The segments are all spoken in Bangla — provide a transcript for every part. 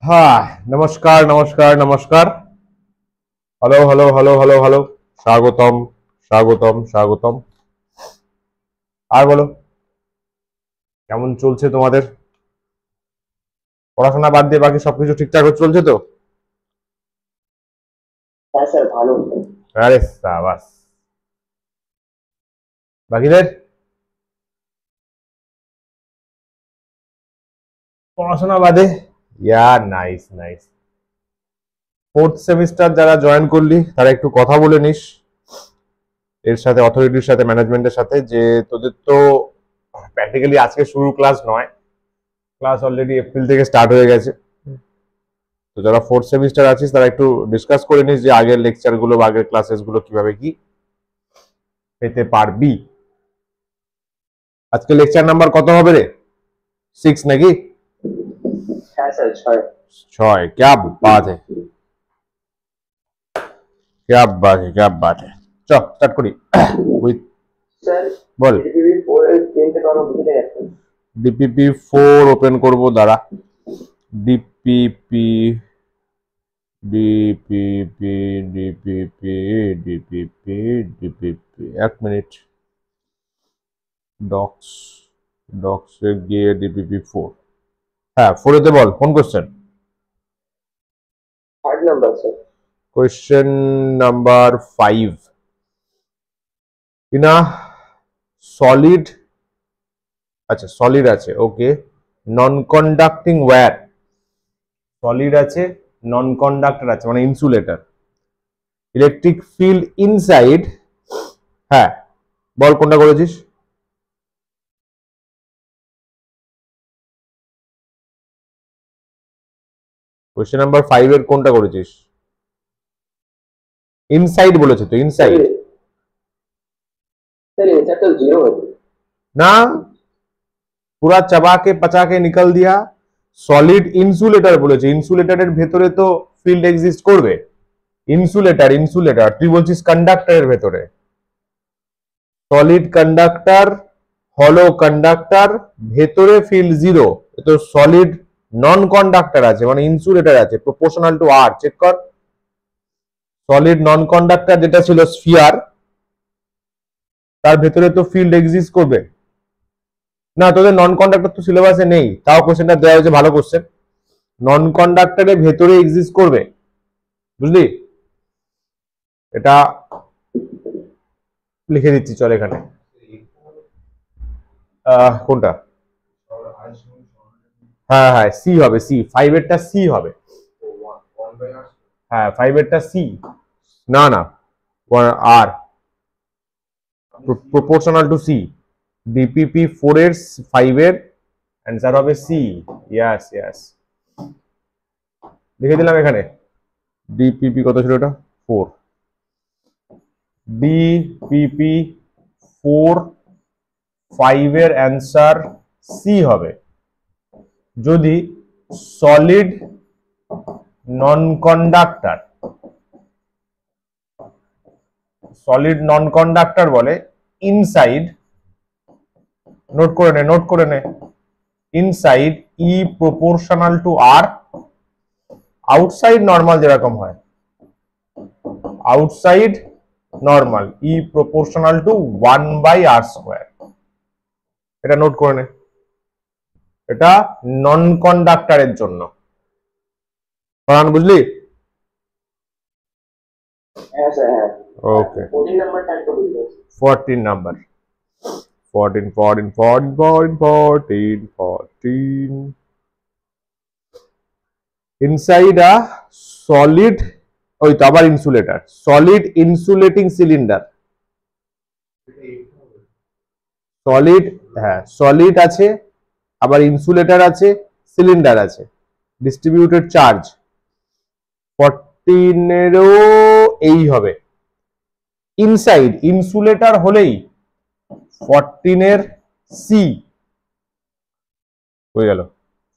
হ্যাঁ, নমস্কার নমস্কার নমস্কার। Hello hello hello hello hello. স্বাগতম স্বাগতম স্বাগতম। আর বলো, কেমন চলছে তোমাদের? পড়াশোনা বাদ দিয়ে বাকি সবকিছু ঠিকঠাক চলছে তো? হ্যাঁ স্যার, ভালো। আরে সাবাস। বাকিদের পড়াশোনা বাদে? ইয়া, নাইস নাইস। ফোর্থ সেমিস্টার যারা জয়েন করলি তারা একটু কথা বলে নিস এর সাথে, অথরিটির সাথে, ম্যানেজমেন্টের সাথে, যে তোদের তো প্র্যাকটিক্যালি আজকে শুরু ক্লাস নয়, ক্লাস অলরেডি এপ্রিল থেকে স্টার্ট হয়ে গেছে। তো যারা ফোর্থ সেমিস্টার আছিস তারা একটু ডিসকাস করে নিস যে আগের লেকচার গুলো বা আগের ক্লাসেস গুলো কিভাবে কি পেতে পারবি। আজকে লেকচার নাম্বার কত হবে রে? 6 নাকি? হ্যাঁ স্যার, 6। 6? क्या बात है, क्या बात है, क्या बात है। চল স্টার্ট করি উইথ, স্যার, বল। ডিপিপি 4 এর তিনটে কর্ম বুঝতে যাচ্ছেন। ডিপিপি 4 ওপেন করব, দাঁড়া। DPP DPP DPP DPP DPP, এক মিনিট। ডক্স, ডক্সে গিয়ে ডিপিপি 4, হ্যাঁ 4 এতে বল কোন question? 3rd number sir. Question number 5 কিনা? সলিড, আচ্ছা সলিড আছে, ওকে। নন কন্ডাক্টিং ওয়্যার, সলিড আছে, নন কন্ডাক্টর আছে, মানে ইনসুলেটর। ইলেকট্রিক ফিল্ড ইনসাইড, হ্যাঁ বল কোনটা করেছিস? কোয়েশ্চেন নাম্বার 5 এর কোনটা করেছিস? ইনসাইড বলেছে তো, ইনসাইড স্যার এটা তো 0 হবে না, পুরা চাবা के पचा के निकल दिया। সলিড ইনসুলেটর বলেছে, ইনসুলেটরের ভেতরে তো ফিল্ড এক্সিস্ট করবে। ইনসুলেটর ইনসুলেটর, তুই বলছিস কন্ডাক্টরের ভেতরে। সলিড কন্ডাক্টর, হলো কন্ডাক্টর, ভেতরে ফিল্ড 0। তো সলিড নন কন্ডাক্টর আছে, মানে ইনসুলেটর আছে, প্রপোর্শনাল টু আর। চেক কর। সলিড নন কন্ডাক্টর যেটা ছিল স্ফিয়ার, তার ভেতরে তো ফিল্ড এক্সিস্ট করবে না। তোদের নন কন্ডাক্টর তো সিলেবাসে নেই, তাও কোশ্চেনটা দেওয়া হয়েছে, ভালো কোশ্চেন। নন কন্ডাক্টরের ভেতরে এক্সিস্ট করবে, বুঝলি? এটা লিখে দিচ্ছি, চল এখানে। কোনটা? হ্যাঁ হ্যাঁ, সি হবে, সি। 5 এরটা সি হবে। হ্যাঁ 5 এরটা সি, না না আর প্রপোর্শনাল টু সি। ডিপিপি 4 এর 5 এর অ্যান্সার হবে সি। ইয়াস ইয়াস, লিখে দিলাম এখানে। ডিপিপি কত ছিল এটা? 4। ডিপিপি 4 5 এর অ্যান্সার সি হবে যদি solid non conductor, solid non conductor বলে ইনসাইড, নোট করে নে নোট করে নে, inside E proportional to R, outside normal যেরকম হয়, outside normal E proportional to 1/r²। এটা নোট করে নে, এটা নন কন্ডাক্টরের জন্য। বুঝলি? হ্যাঁ স্যার, হ্যাঁ। ওকে, 14 নাম্বারটা একটু বুঝতে 14 নাম্বার, 14 14 14 14 14 14 ইনসাইড আ সলিড, ওই তো আবার insulator, solid insulating cylinder. Solid, হ্যাঁ সলিড আছে, আবার ইনসুলেটর আছে, সিলিন্ডার আছে, ডিস্ট্রিবিউটেড চার্জ। 14 এরও এই হবে। ইনসাইড ইনসুলেটর হলেই 14 এর সি হয়ে গেল।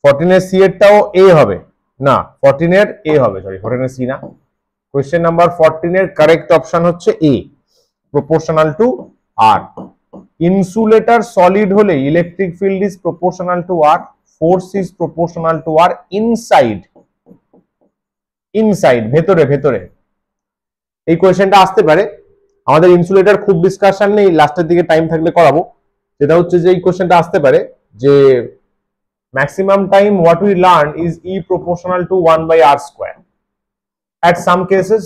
14 এর সি এরটাও এ হবে না, 14 এর এ হবে, সরি 14 এর সি না। কোয়েশ্চেন নাম্বার 14 এর কারেক্ট অপশন হচ্ছে A, proportional to R. Insulator solid হলে electric field is proportional to R, force is proportional to R inside inside, ভেতরে ভেতরে। এই কোয়েশ্চেনটা আসতে পারে, আমাদের ইনসুলেটর খুব ডিসকাশন নেই, লাস্টের দিকে টাইম থাকলে করাবো। যেটা হচ্ছে যে এই কোয়েশ্চেনটা আসতে পারে যে maximum time what we learn is E proportional to 1/r square at some cases.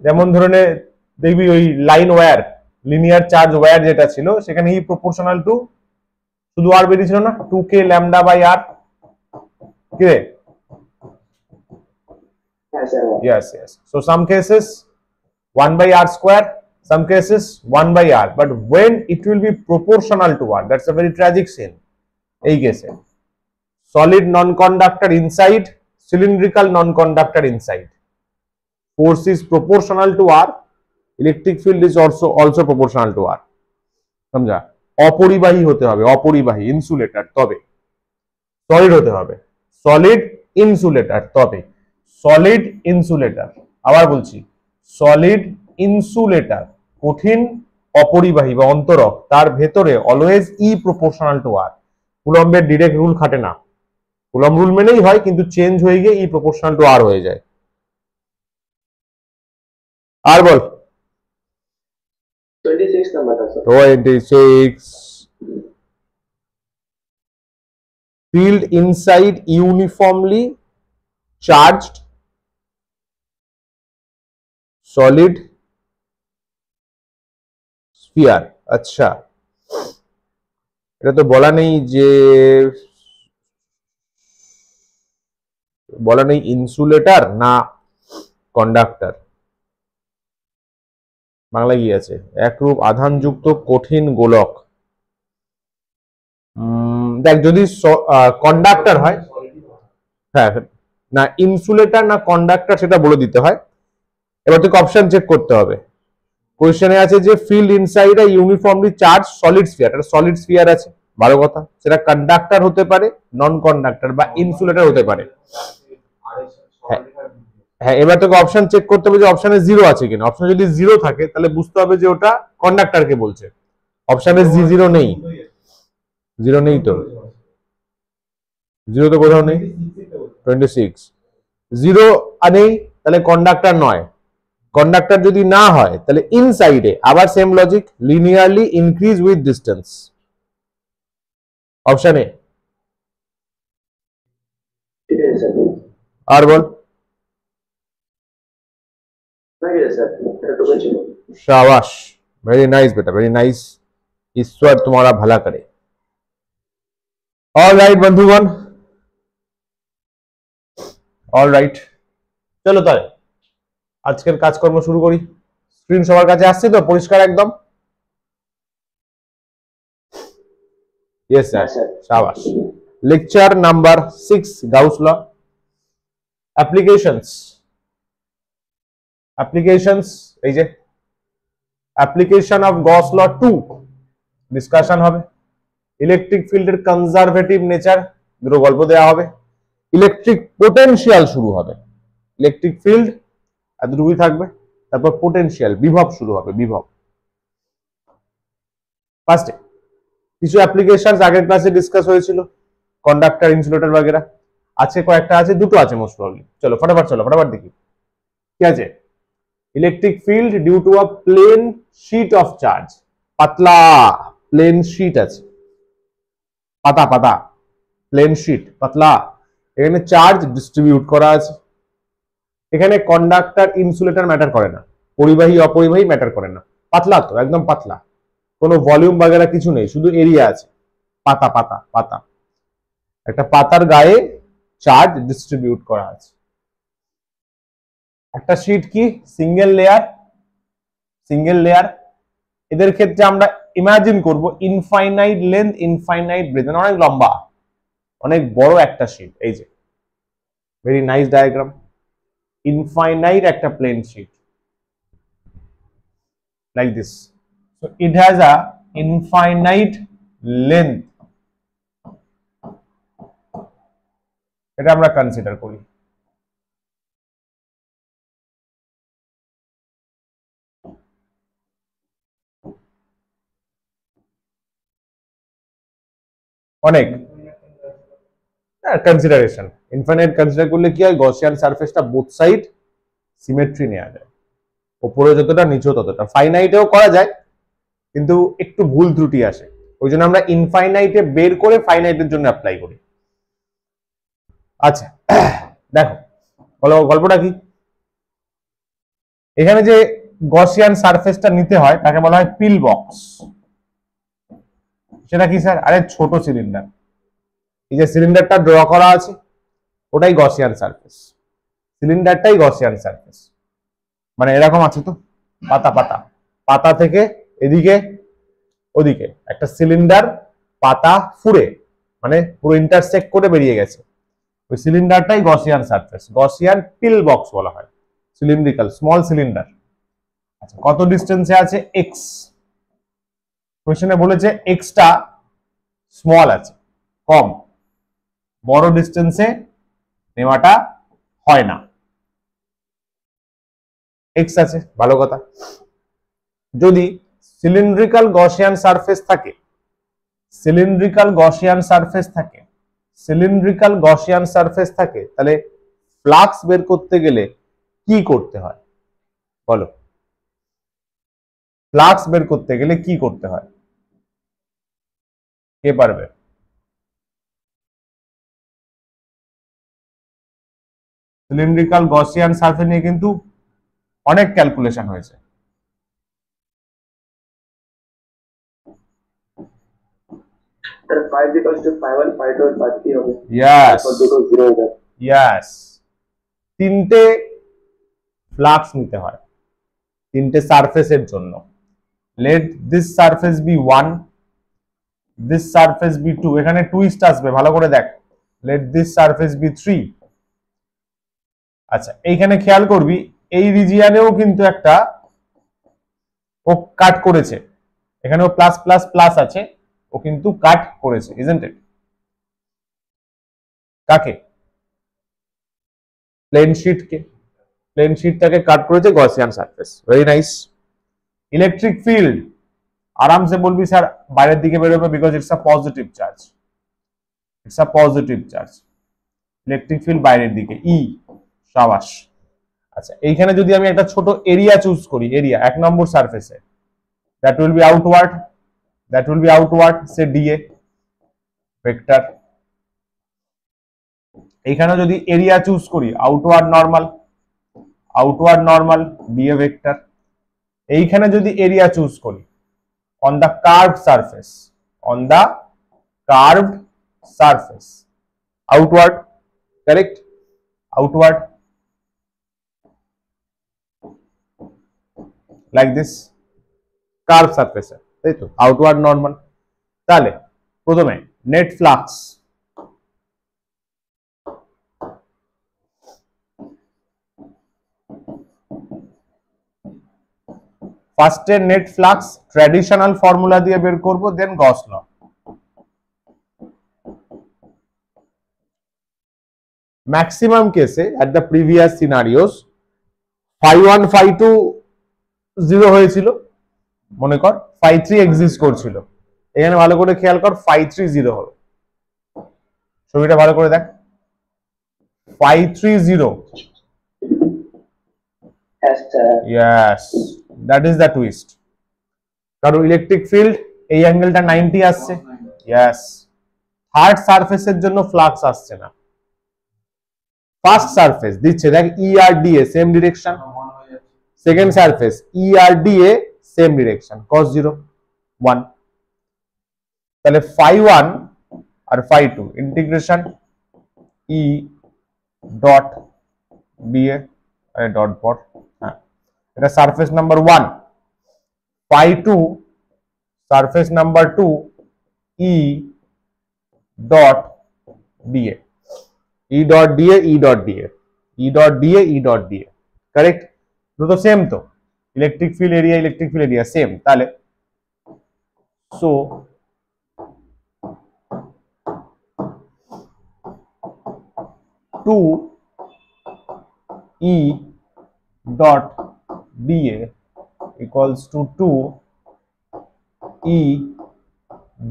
যেমন ধরনের দেখবি ওই line wire, linear charge wire যেটা ছিল সেখানে ই প্রপোর্শনাল টু শুধু আর বেরিয়েছিল না 2k λ/r, কি রে? হ্যাঁ স্যার হ্যাঁ। Yes, yes. So some cases 1/r square, some cases 1/r, but when it will be proportional to r, that's a very tragic scene. এই কেসে solid non-conductor inside, cylindrical non-conductor inside. Force is proportional to r, electric field is also proportional to r. समझा? অপরিবাহী হতে হবে, অপরিবাহী ইনসুলেটর তবে, সলিড হতে হবে, সলিড ইনসুলেটর তবে, সলিড ইনসুলেটর, আবার বলছি সলিড ইনসুলেটর, কঠিন অপরিবাহী বা অন্তরক, তার ভেতরে always E proportional to R. কুলম্বের ডিরেক্ট রুল খাটে না, কুলম্ব রুল মেনেই হয় কিন্তু চেঞ্জ হয়ে গিয়ে ই প্রপোর্শনাল টু আর হয়ে যায়। আর বল 26 নাম্বারটা sir. 26 field inside uniformly charged solid sphere। আচ্ছা, এটা তো বলা নেই যে, বলা নেই ইনসুলেটর না কন্ডাক্টর। বাংলায় কি আছে? একরূপ আধানযুক্ত কঠিন গোলক। দেখ যদি কন্ডাক্টর হয়, হ্যাঁ না ইনসুলেটর না কন্ডাক্টর সেটা বলে দিতে হয়। এবার তোকে অপশন চেক করতে হবে। কোয়েশ্চেনে আছে যে ফিল্ড ইনসাইড আ ইউনিফর্মলি চার্জ সলিড স্ফিয়ার, এটা সলিড স্ফিয়ার আছে, ভালো কথা। সেটা কন্ডাক্টর হতে পারে, নন কন্ডাক্টর বা ইনসুলেটর হতে পারে। হ্যাঁ, এবার তোকে অপশন চেক করতে হবে যে অপশনে জিরো আছে কিনা। অপশন যদি জিরো থাকে তাহলে বুঝতে হবে যে ওটা কন্ডাক্টরকে বলছে। অপশনে জিরো নেই, জিরো নেই, তো জিরো তো কোথাও নেই। 26 জিরো নেই, তাহলে কন্ডাক্টর নয়। কন্ডাক্টর যদি না হয় তাহলে ইনসাইডে আবার same logic, linearly increase with distance. Option A. ঠিক আছে স্যার। আর বল। ঠিক আছে স্যার, এতটুকু ছিল। शाबाश, वेरी नाइस बेटा, वेरी नाइस। ईश्वर तुम्हारा भला करे। ऑल राइट बंधुगण, ऑल राइट, চলো তাহলে আজকের কাজকর্ম শুরু করি। স্ক্রিন সবার কাছে আসছে তো পরিষ্কার একদম? यस सर, शाबाश। Lecture number 6 Gauss law. Applications, applications, এই যে application of Gauss law 2 discussion হবে। ইলেকট্রিক ফিল্ডের কনজারভেটিভ নেচার দুটো গল্প দেওয়া হবে। ইলেকট্রিক পোটেনশিয়াল শুরু হবে। ইলেকট্রিক ফিল্ড এতটুকুই থাকবে, তারপর পোটেনশিয়াল বিভব শুরু হবে, বিভব। ফার্স্টে কিছু অ্যাপ্লিকেশন আগের ক্লাসে ডিসকাস হয়েছিল, কন্ডাক্টর, ইনসুলেটর বাগেরা। আজকে কয়েকটা আছে, দুটো আছে মোস্ট প্রবাবলি। চলো ফটাফট দেখি কি আছে। Electric field due to a plane sheet of charge, পাতলা প্লেন শীট আছে, পাতা পাতা প্লেন শীট পাতলা, এখানে চার্জ ডিস্ট্রিবিউট করা আছে। এখানে কন্ডাক্টর ইনসুলেটর ম্যাটার করে না, পরিবাহী অপরিবাহী ম্যাটার করে না, পাতলা তো একদম পাতলা, কোনো ভলিউম বাগেরা কিছু নেই, শুধু এরিয়া আছে, পাতা পাতা পাতা। একটা পাতার গায়ে চার্জ ডিস্ট্রিবিউট করা আছে। একটা শীট কি সিঙ্গেল লেয়ার, সিঙ্গেল লেয়ার। এদের ক্ষেত্রে আমরা ইমাজিন করব ইনফাইনাইট লেন্থ, ইনফাইনাইট ব্রেথ, অনেক লম্বা, অনেক বড় একটা শীট। এই যে ভেরি নাইস ডায়াগ্রাম, ইনফাইনাইট একটা plane sheet like this, so it has a infinite length, এটা আমরা কনসিডার করি। অনেক কনসিডারেশন, ইনফাইনাইট কনসিডার করলে কি হয়, গসিয়ান সারফেসটা বোথ সাইড সিমেট্রি নেওয়া যায়, উপরে যতটা নিচেও ততটা। ফাইনাইটেও করা যায় কিন্তু একটু ভুল ত্রুটি আসে, ওই জন্য আমরা ইনফাইনাইটে বের করে ফাইনাইটের জন্য অ্যাপ্লাই করি। আচ্ছা দেখো বলো গল্পটা কি। এখানে যে গসিয়ান সারফেসটা নিতে হয় তাকে বলা হয় পিল বক্স। সেটা কি স্যার? আরে ছোট সিলিন্ডার, এই যে সিলিন্ডারটা ড্র করা আছে ওটাই গসিয়ান সারফেস, সিলিন্ডারটাই গসিয়ান সারফেস। মানে এরকম আছে তো, পাতা পাতা, পাতা থেকে এদিকে ওদিকে একটা সিলিন্ডার, পাতা ফুড়ে মানে পুরো ইন্টারসেক্ট করে বেরিয়ে গেছে, ওই সিলিন্ডারটাই গসিয়ান সারফেস, গসিয়ান পিল বক্স বলা হয়। Cylindrical small cylinder. আচ্ছা কত ডিস্টেন্সে আছে? এক্স। কোশ্চেনে বলেছে এক্সটা স্মল আছে, কম, বড় ডিস্টেন্সে নেওয়াটা হয় না। এক্স আছে, ভালো কথা। যদি সিলিন্ড্রিক্যাল গসিয়ান সারফেস থাকে, সিলিন্ড্রিক্যাল গসিয়ান সারফেস থাকে, সিলিন্ড্রিক্যাল গসিয়ান সারফেস থাকে, তাহলে ফ্লাক্স বের করতে গেলে কি করতে হয় বলো? ফ্লাক্স বের করতে গেলে কি করতে হয়, কে পারবে? সিলিন্ড্রিক্যাল গসিয়ান সারফেস নিয়ে কিন্তু অনেক ক্যালকুলেশন হয়েছে। তিনটে ফ্লাক্স নিতে হয় তিনটে সারফেসের জন্য। Let this surface B 1, this surface B 2, এখানে টুইস্ট আসবে ভালো করে দেখ। Let this surface B 3। আচ্ছা এইখানে খেয়াল করবি এই রিজিয়নেও কিন্তু একটা ও কাট করেছে, এখানেও প্লাস প্লাস প্লাস আছে, ও কিন্তু কাট করেছে, ইজন্ট ইট? কাকে? প্লেন শিটকে, প্লেন শিটটাকে কাট করেছে Gaussian surface. Very nice. Electric field আরামসে বলবি স্যার বাইরের দিকে বেরোবে, because it's a positive charge, it's a positive charge. Electric field বাইরের দিকে, ই। সাবাস। আচ্ছা এইখানে যদি আমি একটা ছোট এরিয়া চুজ করি, এরিয়া এক নম্বর সারফেসে, that will be outward, that will be outward, say DA vector. এইখানে যদি এরিয়া চুজ করি outward normal, outward normal DA vector. এইখানে যদি এরিয়া চুজ করি on the curved surface, on the curved surface, outward, correct, outward, like this, curve surface, তাই তো, আউটওয়ার্ড নরমাল। তাহলে প্রথমে নেট ফ্লাক্স, ফার্স্টে নেট ফ্লাক্স ট্র্যাডিশনাল ফর্মুলা দিয়ে বের করব, দেন গস ল। ম্যাক্সিমাম কেসে at the previous scenarios phi1 phi2 0 হয়েছিল, মনে কর phi3 এক্সিস্ট করছিল, এখানে ভালো করে খেয়াল কর phi3 0 হবে। ছবিটা ভালো করে দেখ, phi3 0। Yes, that is the twist. কারণ ইলেকট্রিক ফিল্ড এই অ্যাঙ্গেলটা 90 আসছে। Yes, থার্ড সারফেসের জন্য ফ্লাক্স আসছে না, ফার্স্ট সারফেস দিচ্ছে, দেখ ই আর d A same direction, second surface E আর d A same direction, cos 0 1। তাহলে phi1 আর phi2 integration E dot dA, আরে ডট পট, হ্যাঁ এটা surface number 1, phi2 surface number 2 E dot dA, E dot dA, E dot dA, E dot dA, E dot dA, correct? তো সেম তো, electric field area, electric field area same. তাহলে so two E dot d A equals to 2 E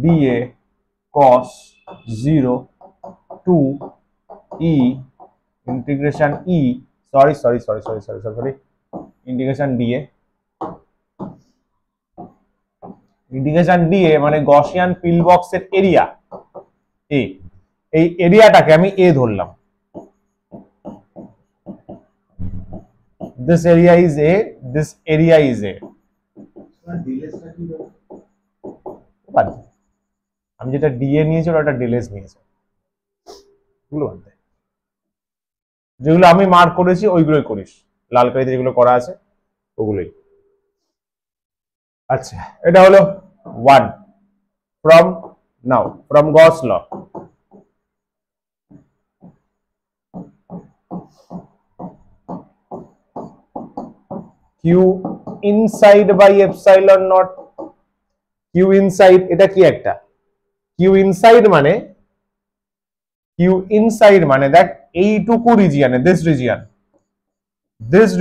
dA cos 0 to E integration E sorry integration d A মানে গসিয়ান পিল বক্সের এরিয়া এ, এই এরিয়াটাকে আমি এ ধরলাম, this area is a, this area is a, আমি যেটা ডিএ নিয়েছি ওটা ডিলেস নিয়েছে, যেগুলো আমি মার্ক করেছি ওইগুলোই করিস, লাল কালিতে যেগুলো করা আছে ওগুলোই। আচ্ছা, এটা হলো 1 from now from Gauss law। Q inside by epsilon naught, Q inside এটা কি একটা, Q inside মানে দেখ এইটুকু রিজিয়নে, দিস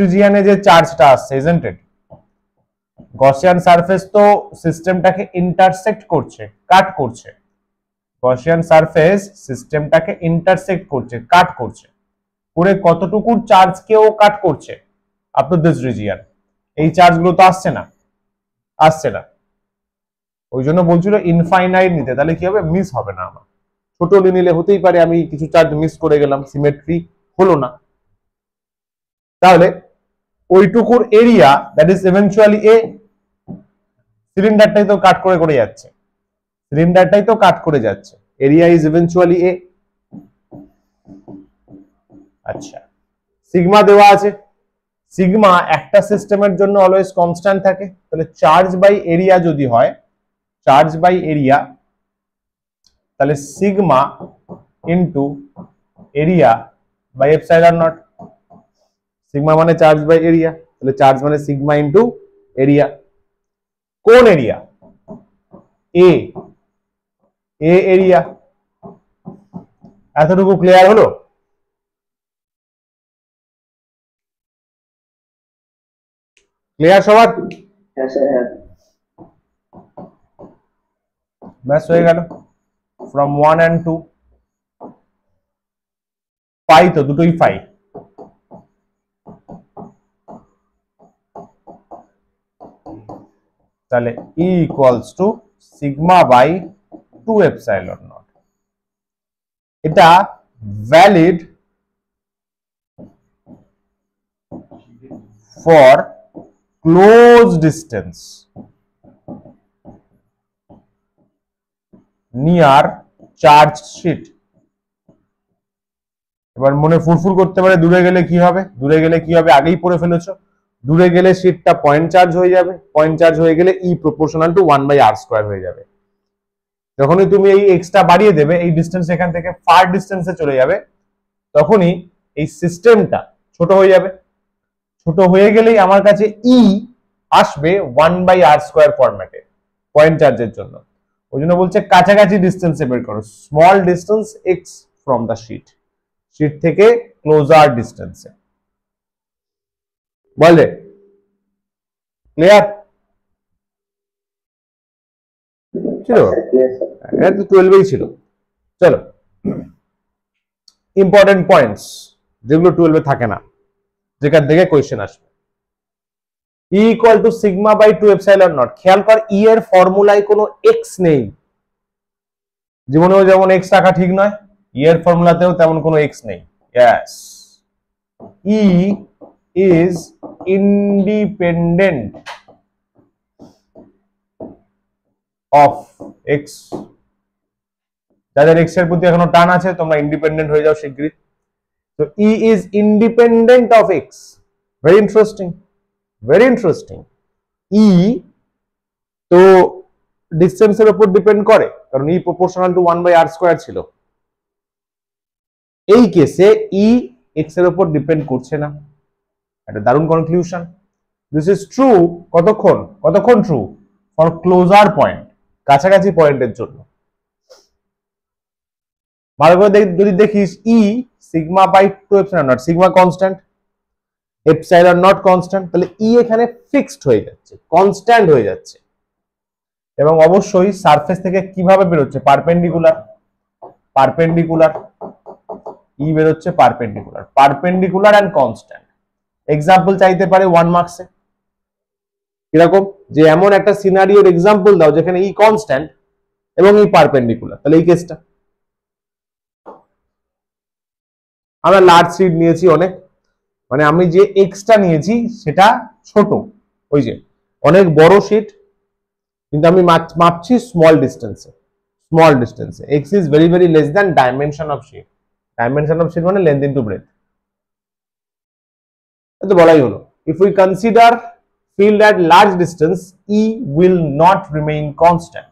রিজিয়নে যে চার্জটা আসছে, ইজন্ট ইট? গসিয়ান সারফেস তো সিস্টেমটাকে ইন্টারসেক্ট করছে, কাট করছে, গসিয়ান সারফেস সিস্টেমটাকে ইন্টারসেক্ট করছে, কাট করছে, করে কতটুকু চার্জকেও কাট করছে আপ টু দিস রিজিয়ন। এই চার্জগুলো তো আসছে না, ওই জন্য বলছিল ইনফাইনাইট নিতে, তাহলে কি হবে, মিস হবে না আমার। ছোট নিলে হতেই পারে আমি কিছু চার্জ মিস করে গেলাম, সিমেট্রি হলো না, তাহলে ওইটুকুর এরিয়া দ্যাট ইজ ইভেন্চুয়ালি এ, সিলিন্ডারটাই তো কাট করে যাচ্ছে, এরিয়া ইজ ইভেন্চুয়ালি এ। আচ্ছা, সিগমা দেওয়া আছে, সিগমা একটা সিস্টেমের জন্য অলওয়েজ কনস্ট্যান্ট থাকে, তাহলে চার্জ বাই এরিয়া যদি হয়, তাহলে sigma into area by epsilon naught, sigma মানে চার্জ বাই এরিয়া, তাহলে চার্জ মানে সিগমা ইনটু এরিয়া। কোন এরিয়া? A area. এতটুকু ক্লিয়ার হলো? ক্লিয়ার সবার? হ্যাঁ স্যার, হ্যাঁ। ব্যাস হয়ে গেল। ফ্রম 1 and 2 পাই তো, দুটোই পাই। তাহলে E equals to sigma by 2 epsilon naught। এটা valid for close distance near charge sheet. এবার মনে ফুরফুর করতে পারে দূরে গেলে কি হবে, আগেই পড়ে ফেলেছো, দূরে গেলে শিটটা পয়েন্ট চার্জ হয়ে যাবে, পয়েন্ট চার্জ হয়ে গেলে E প্রপোর্শনাল টু 1/r² হয়ে যাবে। যখনই তুমি এই এক্সটা বাড়িয়ে দেবে, এই ডিস্টেন্স এখান থেকে ফার ডিস্টেন্সে চলে যাবে, তখনই এই সিস্টেমটা ছোট হয়ে যাবে। ছোট হয়ে গেলেই আমার কাছে E আসবে 1/r² ফরম্যাটে পয়েন্ট চার্জের জন্য। ওই জন্য বলছে কাছাকাছি ডিস্টেন্সে বের করো, small distance x from the sheet থেকে ক্লোজার ডিস্টেন্সে। বলে ক্লিয়ার? ছিল, এটা তো 12এই ছিল। চলো, ইম্পর্টেন্ট পয়েন্টস যেগুলো 12 এ থাকে না, যেখান থেকে কোয়েশ্চেন আসবে। E equal to sigma by 2 epsilon naught। খেয়াল কর, E এর ফর্মুলায় কোনো x নেই, জীবনেও যেমন x রাখা ঠিক নয়, E এর ফর্মুলাতেও তেমন কোনো x নেই। Yes, E is independent of x। যাদের x এর প্রতি এখনো টান আছে তোমরা ইন্ডিপেন্ডেন্ট হয়ে যাও শিগগিরই। তো E is independent of x। Very interesting, very interesting। E তো ডিস্টেন্সের উপর ডিপেন্ড করে, কারণ E প্রপোর্শনাল টু 1/r² ছিল। এই কেসে E x এর উপর ডিপেন্ড করছে না। একটা দারুণ কনক্লুশন। দিস ইজ ট্রু কতক্ষণ ট্রু? ফর ক্লোজার পয়েন্ট, কাছাকাছি পয়েন্টের জন্য। ভালো করে যদি দেখিস, E sigma by 2 epsilon naught, sigma constant, epsilon naught constant, তাহলে E এখানে ফিক্সড হয়ে যাচ্ছে, কনস্ট্যান্ট হয়ে যাচ্ছে। এবং অবশ্যই সারফেস থেকে কিভাবে বেরোচ্ছে, পারপেন্ডিকুলার। ই বেরোচ্ছে perpendicular, perpendicular and constant. Example চাইতে পারে 1 মার্কসে, এরকম যে এমন একটা সিনারিওর এক্সাম্পল দাও যেখানে ই কনস্ট্যান্ট এবং ই পারপেন্ডিকুলার, তাহলে এই কেসটা। আমরা লার্জ শিট নিয়েছি অনেক, মানে আমি যে এক্সটা নিয়েছি সেটা ছোট, ওই যে অনেক বড় শিট, কিন্তু আমি মাপছি স্মল ডিস্টেন্সে, স্মল ডিস্টেন্সে। X is very very less than dimension of sheet, dimension of sheet মানে লেন্থ ইনটু ব্রেথ, তো বলাই হলো। If we consider field at large distance, E will not remain constant.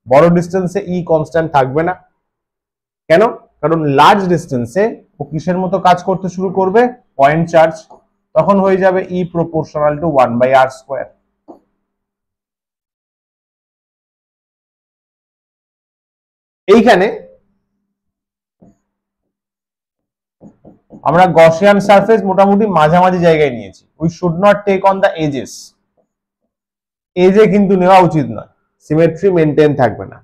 বড় ডিস্টেন্সে E কনস্ট্যান্ট থাকবে না, কেন? কারণ লার্জ ডিস্টেন্সে ও কিসের মতো কাজ করতে শুরু করবে? পয়েন্ট চার্জ, তখন হয়ে যাবে E proportional to 1/r square। এইখানে আমরা গসিয়ান সারফেস মোটামুটি মাঝামাঝি জায়গায় নিয়েছি। We should not take on the edges, এজে কিন্তু নেওয়া উচিত নয়, সিমেট্রি মেনটেন থাকবে না।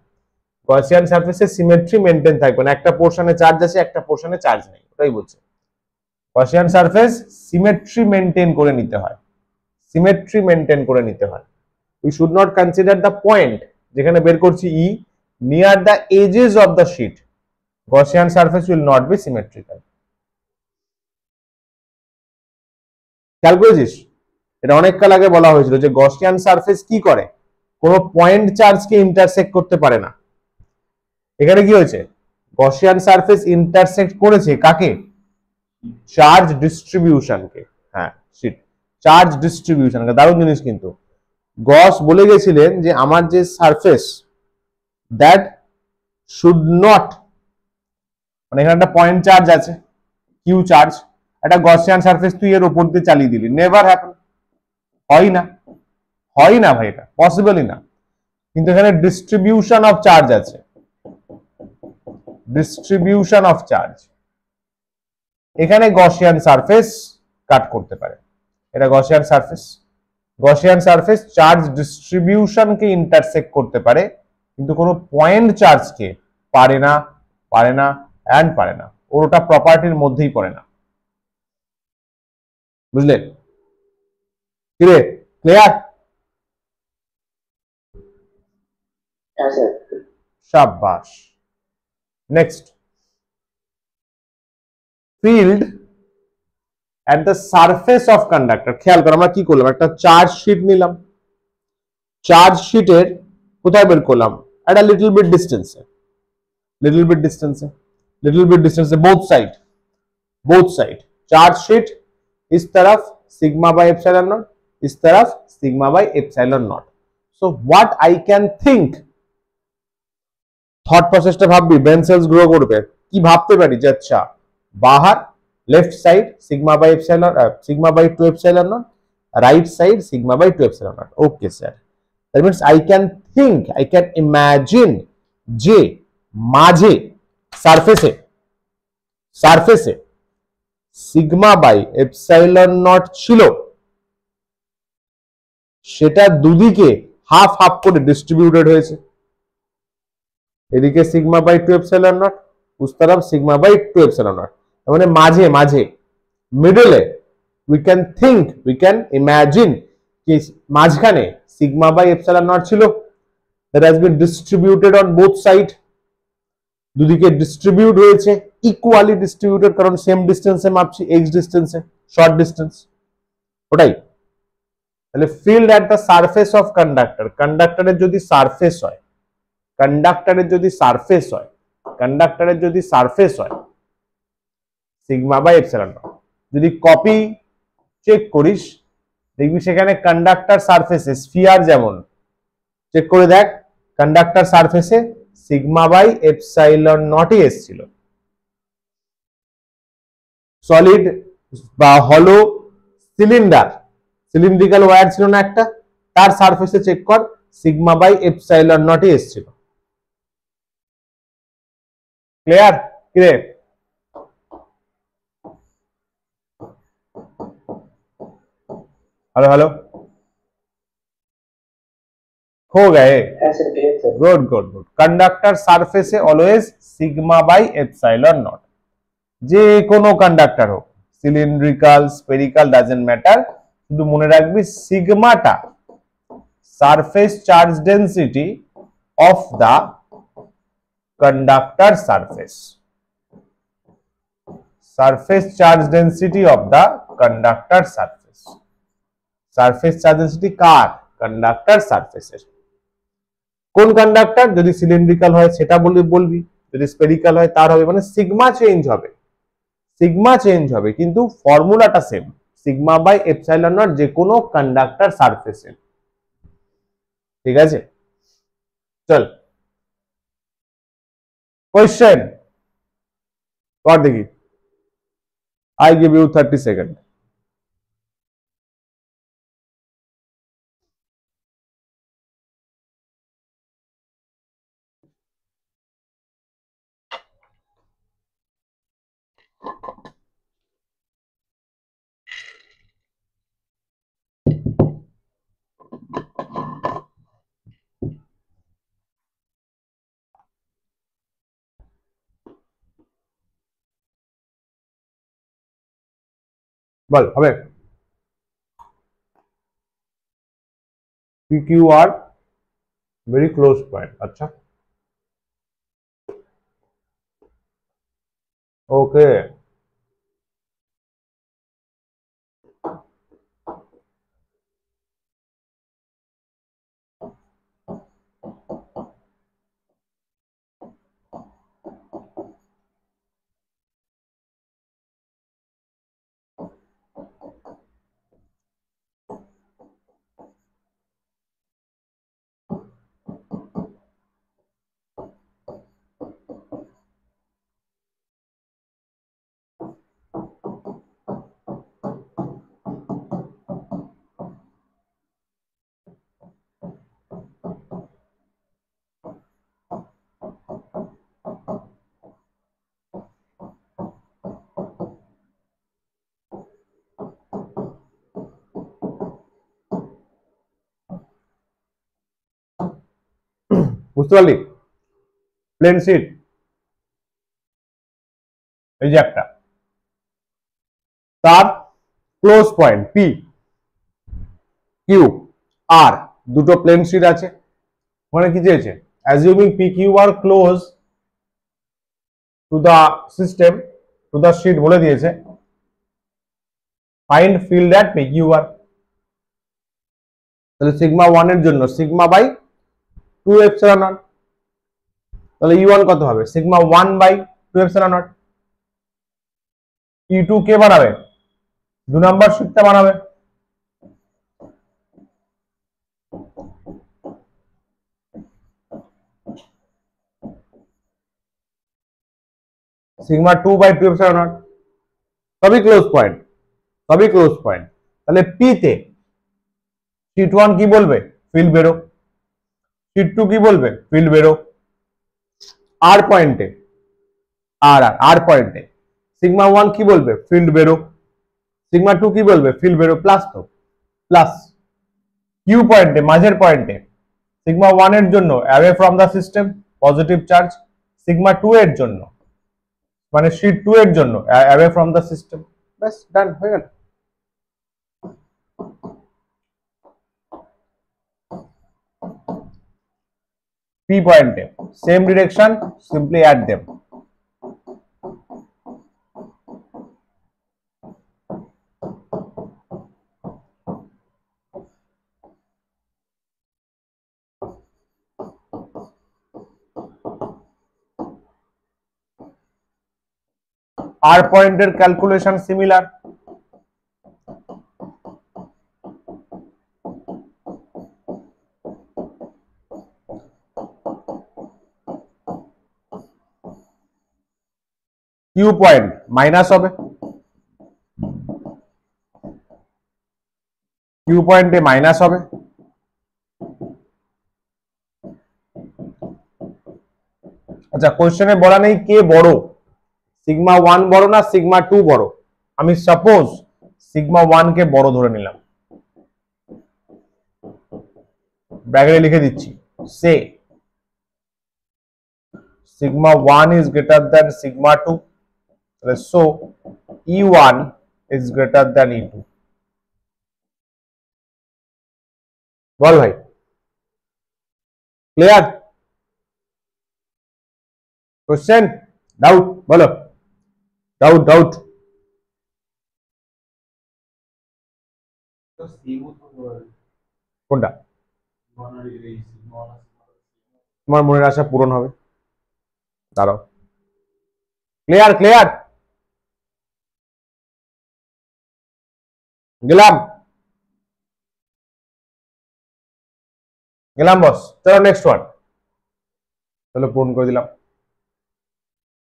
গসিয়ান সারফেসে সিমেট্রি মেনটেন থাকবে না, একটা পোর্শনে চার্জ আছে একটা পোর্শনে চার্জ নেই, ওটাই বলছে। গসিয়ান সারফেস সিমেট্রি মেনটেন করে নিতে হয়, সিমেট্রি মেনটেন করে নিতে হয়। We should not consider the point যেখানে বের করছি E near the edges of the sheet, Gaussian surface will not be symmetrical. খেয়াল করেছিস? এটা অনেক কাল আগে বলা হয়েছিল যে গসিয়ান সারফেস কি করে, কোনো পয়েন্ট চার্জকে ইন্টারসেক্ট করতে পারে না। এখানে কি হয়েছে? গসিয়ান সারফেস ইন্টারসেক্ট করেছে কাকে? চার্জ ডিস্ট্রিবিউশনকে। হ্যাঁ শিট, চার্জ ডিস্ট্রিবিউশনকে। দারুণ জিনিস কিন্তু। গস বলে গেছিলেন যে আমার যে সারফেস দ্যাট শুড নট, মানে এখানে একটা পয়েন্ট চার্জ আছে কিউ চার্জ, একটা গসিয়ান সারফেস তুই এর উপর দিয়ে চালিয়ে দিলি, নেভার হ্যাপেন, হয় না, হয় না ভাই, এটা পসিবলই না। কিন্তু এখানে ডিস্ট্রিবিউশন অফ চার্জ আছে, ডিস্ট্রিবিউশন অফ চার্জ, এখানে গসিয়ান সারফেস কাট করতে পারে। এটা Gaussian surface, Gaussian surface charge ডিস্ট্রিবিউশনকে ইন্টারসেক্ট করতে পারে, কিন্তু কোনো পয়েন্ট চার্জকে পারে না, পারে না এন্ড পারে না, ওর ওটা প্রপার্টির মধ্যেই পড়ে না। বুঝলে? কিরে, ক্লিয়ার? হ্যাঁ স্যার। শাবাশ। Next, field at the surface of conductor। খেয়াল কর আমরা কি করলাম, একটা চার্জ শিট নিলাম, চার্জ শিটের কোথায় বের করলাম? at a little bit distance, little bit distance, little bit distance, both side, both side, charge sheet इस तरफ sigma by epsilon naught, इस तरफ sigma by epsilon naught। so what I can think, thought process টা ভাববি, brain cells grow করবে, কি ভাবতে পারি যে আচ্ছা বাহার left side sigma by epsilon, sigma by 2 epsilon naught, right side sigma by 2 epsilon naught। okay sir, that means I can think, I can imagine যে মাঝে সারফেসে, সারফেসে সিগমা বাই এপসাইলন নট ছিল, সেটা দুদিকে হাফ হাফ করে ডিস্ট্রিবিউটেড হয়েছে। এদিকে সিগমা বাই 2 এপসাইলন নট, উস तरफ সিগমা বাই 2 এপসাইলন নট, মানে মাঝে মাঝে মিডলে we can think, we can imagine কি মাঝখানে সিগমা বাই এপসাইলন নট ছিল, that has been distributed on both side, দুদিকে ডিস্ট্রিবিউট হয়েছে, ইকুয়ালি ডিস্ট্রিবিউটেড, কারণ সেম ডিস্টেন্সে মাপছি, এক্স ডিস্টেন্সে, শর্ট ডিস্টেন্স, ওটাই। তাহলে field at the surface of conductor, কন্ডাক্টরের যদি সারফেস হয়, কন্ডাক্টরের যদি সারফেস হয়, কন্ডাক্টরের যদি সারফেস হয় সিগমা বাই এপসাইলন নট। যদি কপি চেক করিস দেখবি সেখানে কন্ডাক্টর সারফেসে স্ফিয়ার যেমন, চেক করে দেখ কন্ডাক্টর সারফেসে সিগমা বাই এপসাইলন নটই এসেছিল। সলিড বা হলো সিলিন্ডার, সিলিন্ড্রিক্যাল ওয়্যার ছিল না একটা, তার সারফেসে চেক কর সিগমা বাই এপসাইলন নটই এসেছিল। ক্লিয়ার? ক্লিয়ার? हेलो हेलो, हो गए? Good good good. Conductor surface always sigma by epsilon not. যে কোনো কন্ডাক্টর হোক, সিলিন্ড্রিক্যাল, স্পেরিক্যাল, ডাজেন্ট ম্যাটার, শুধু মনে রাখবি সিগমাটা surface charge density of the conductor surface, surface charge density of the conductor surface. Surface charge density কার? কন্ডাক্টর সারফেসের। কোন কন্ডাক্টর? যদি সিলিন্ড্রিক্যাল হয় সেটা বলবি, যদি স্পেরিক্যাল হয় তার হবে, মানে সিগমা চেঞ্জ হবে, সিগমা চেঞ্জ হবে, কিন্তু ফর্মুলাটা same, sigma by epsilon naught যে কোনো কন্ডাক্টর সারফেসের। ঠিক আছে, চল কোয়েশ্চেন কর দেখি। I give you 30 seconds. বল হবে। PQR very close point, আচ্ছা ওকে। বুঝতে পারলি? প্লেন শিট, এই যে একটা, তার close point P Q R, দুটো প্লেন শিট আছে, মানে কি চেয়েছে? Assuming P Q R close to the system, to the sheet বলে দিয়েছে, find field at P Q R. তাহলে সিগমা 1 এর জন্য সিগমা বাই 2 এপসিলন নট, তাহলে E1 কত হবে? Sigma 1 by 2 epsilon naught. E2 কে বানাবে? 2 নাম্বার শিটটা বানাবে। সিগমা 2 বাই 2 এপসিলন নট, সবই ক্লোজ পয়েন্ট, সবই ক্লোজ পয়েন্ট। তাহলে পি তে শিট 1 কি বলবে? ফিল্ড বেরো। শিট 2 কি বলবে? ফিল্ড বেরো। আর পয়েন্টে, আর পয়েন্টে সিগমা 1 কি বলবে? ফিল্ড বেরো। সিগমা 2 কি বলবে? ফিল্ড বেরো। প্লাস তো প্লাস। কিউ পয়েন্টে, মাঝের পয়েন্টে, সিগমা 1 এর জন্য away from the system, positive charge. Sigma 2 এর জন্য, মানে শিট 2 এর জন্য অ্যাওয়ে ফ্রম দা সিস্টেম। ব্যাস, ডান হয়ে গেল। P পয়েন্টে same direction, simply add them. R পয়েন্টের calculation similar. Q point minus হবে, কিউ পয়েন্টে মাইনাস হবে। আচ্ছা, কোশ্চেনে বলা নেই কে বড়, সিগমা 1 বড় না সিগমা 2 বড়। আমি সাপোজ সিগমা 1 কে বড় ধরে নিলাম, ব্র্যাকেটে লিখে দিচ্ছি, সে sigma 1 is greater than sigma 2, so E1 is greater than E2. বল ভাই, ক্লিয়ার? কোশ্চেন, ডাউট, বলো, ডাউট ডাউট। কোনটা? তোমার মনের আশা পূরণ হবে, দাঁড়াও। ক্লিয়ার ক্লিয়ার, গেলাম গেলাম বস। চলো নেক্সট ওয়ান, চলো পূরণ করে দিলাম,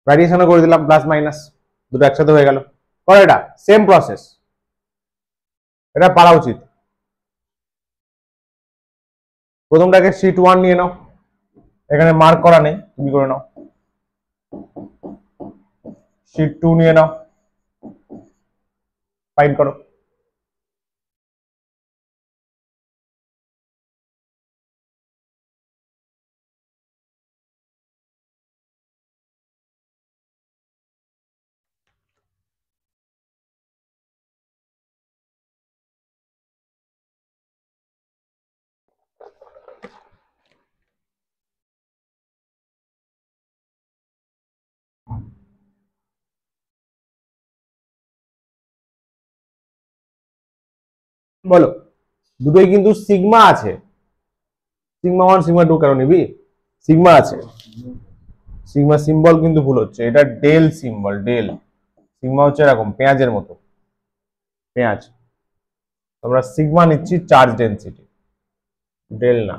ভ্যারিয়েশনও করে দিলাম, প্লাস মাইনাস দুটো একসাথে হয়ে গেল। করো এটা, সেম প্রসেস, এটা পারা উচিত। প্রথমটাকে শীট 1 নিয়ে নাও, এখানে মার্ক করা নেই, তুমি করে নাও। শীট 2 নিয়ে নাও, ফাইন্ড করো। বলো, দুটোই কিন্তু সিগমা আছে। সিগমা 1 সিগমা 2 কেন নিবি? সিগমা আছে, সিগমা সিম্বল কিন্তু ভুল হচ্ছে, এটা ডেল সিম্বল, ডেল। সিগমা হচ্ছে এরকম পেঁয়াজের মতো, পেঁয়াজ। আমরা সিগমা নিচ্ছি চার্জ ডেনসিটি, ডেল না।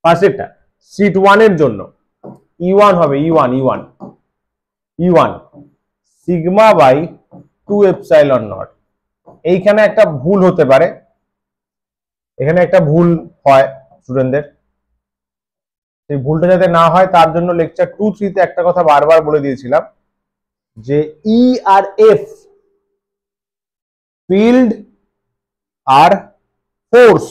পাশেরটা শীট 1 এর জন্য E1 হবে, E1 E1 E1 sigma by 2 epsilon not. এইখানে একটা ভুল হতে পারে, এখানে একটা ভুল হয় স্টুডেন্টদের, সেই ভুলটা যাতে না হয় তার জন্য লেকচার 2-3 তে একটা কথা বারবার বলে দিয়েছিলাম, যে ই আর এফ ফিল্ড আর ফোর্স,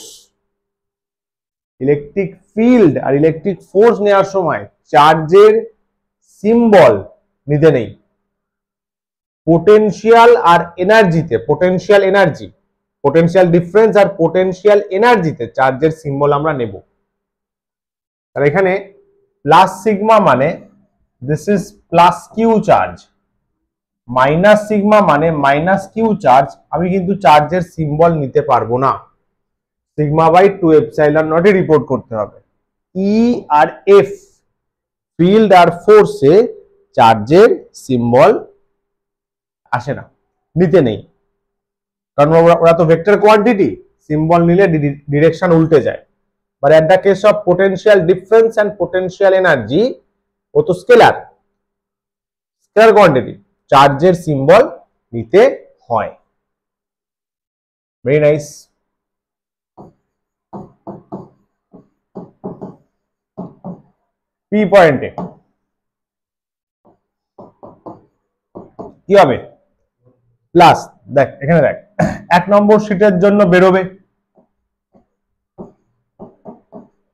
ইলেকট্রিক ফিল্ড আর ইলেকট্রিক ফোর্স নেওয়ার সময় চার্জের সিম্বল নিতে নেই। পোটেনশিয়াল আর এনার্জিতে, পোটেনশিয়াল এনার্জি, পোটেনশিয়াল ডিফারেন্স আর পোটেনশিয়াল এনার্জিতে চার্জের সিম্বল আমরা নেব। আর এখানে প্লাস সিগমা মানে this is plus Q charge, minus sigma মানে মাইনাস কিউ চার্জ। আমি কিন্তু চার্জের সিম্বল নিতে পারবো না, সিগমা বাই 2 এপসাইলন নটে রিপোর্ট করতে হবে। ই আর এফ ফিল্ড আর ফোর্সে চার্জের সিম্বল আসে না, নিতে নেই, কারণ ওরা তো ভেক্টর কোয়ান্টিটি, সিম্বল নিলে ডিরেকশন উল্টে যায়। But at the case of potential difference and potential energy, ও তো স্কেলার, স্কেলার কোয়ান্টিটি, চার্জের সিম্বল নিতে হয়। Very nice. পি পয়েন্টে কি হবে? প্লাস, দেখ এখানে দেখ, 1 নম্বর শিটের জন্য বেরোবে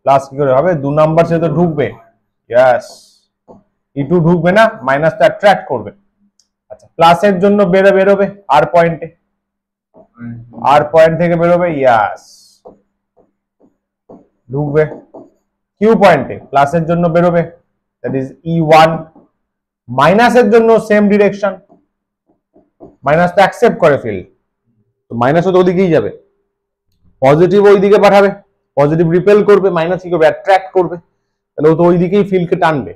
প্লাস, কি করে হবে? 2 নাম্বার সে তো ঢুকবে, ইয়েস, E2 ঢুকবে না, মাইনাসটা অ্যাট্রাক্ট করবে। আচ্ছা, প্লাসের জন্য বেরোবে আর পয়েন্টে, আর পয়েন্ট থেকে বেরোবে, ইয়েস, ঢুকবে কিউ পয়েন্টে, প্লাসের জন্য বেরোবে, দ্যাট ইজ E1। মাইনাসের জন্য সেম ডিরেকশন, মাইনাস তো অ্যাকসেপ্ট করে ফিল্ড, তো মাইনাসও তো ওদিকেই যাবে, পজিটিভ ওইদিকে পাঠাবে, পজিটিভ রিপেল করবে, মাইনাস কি করবে? অ্যাট্রাক্ট করবে, তাহলে ও তো ওইদিকেই ফিল্ডকে টানবে।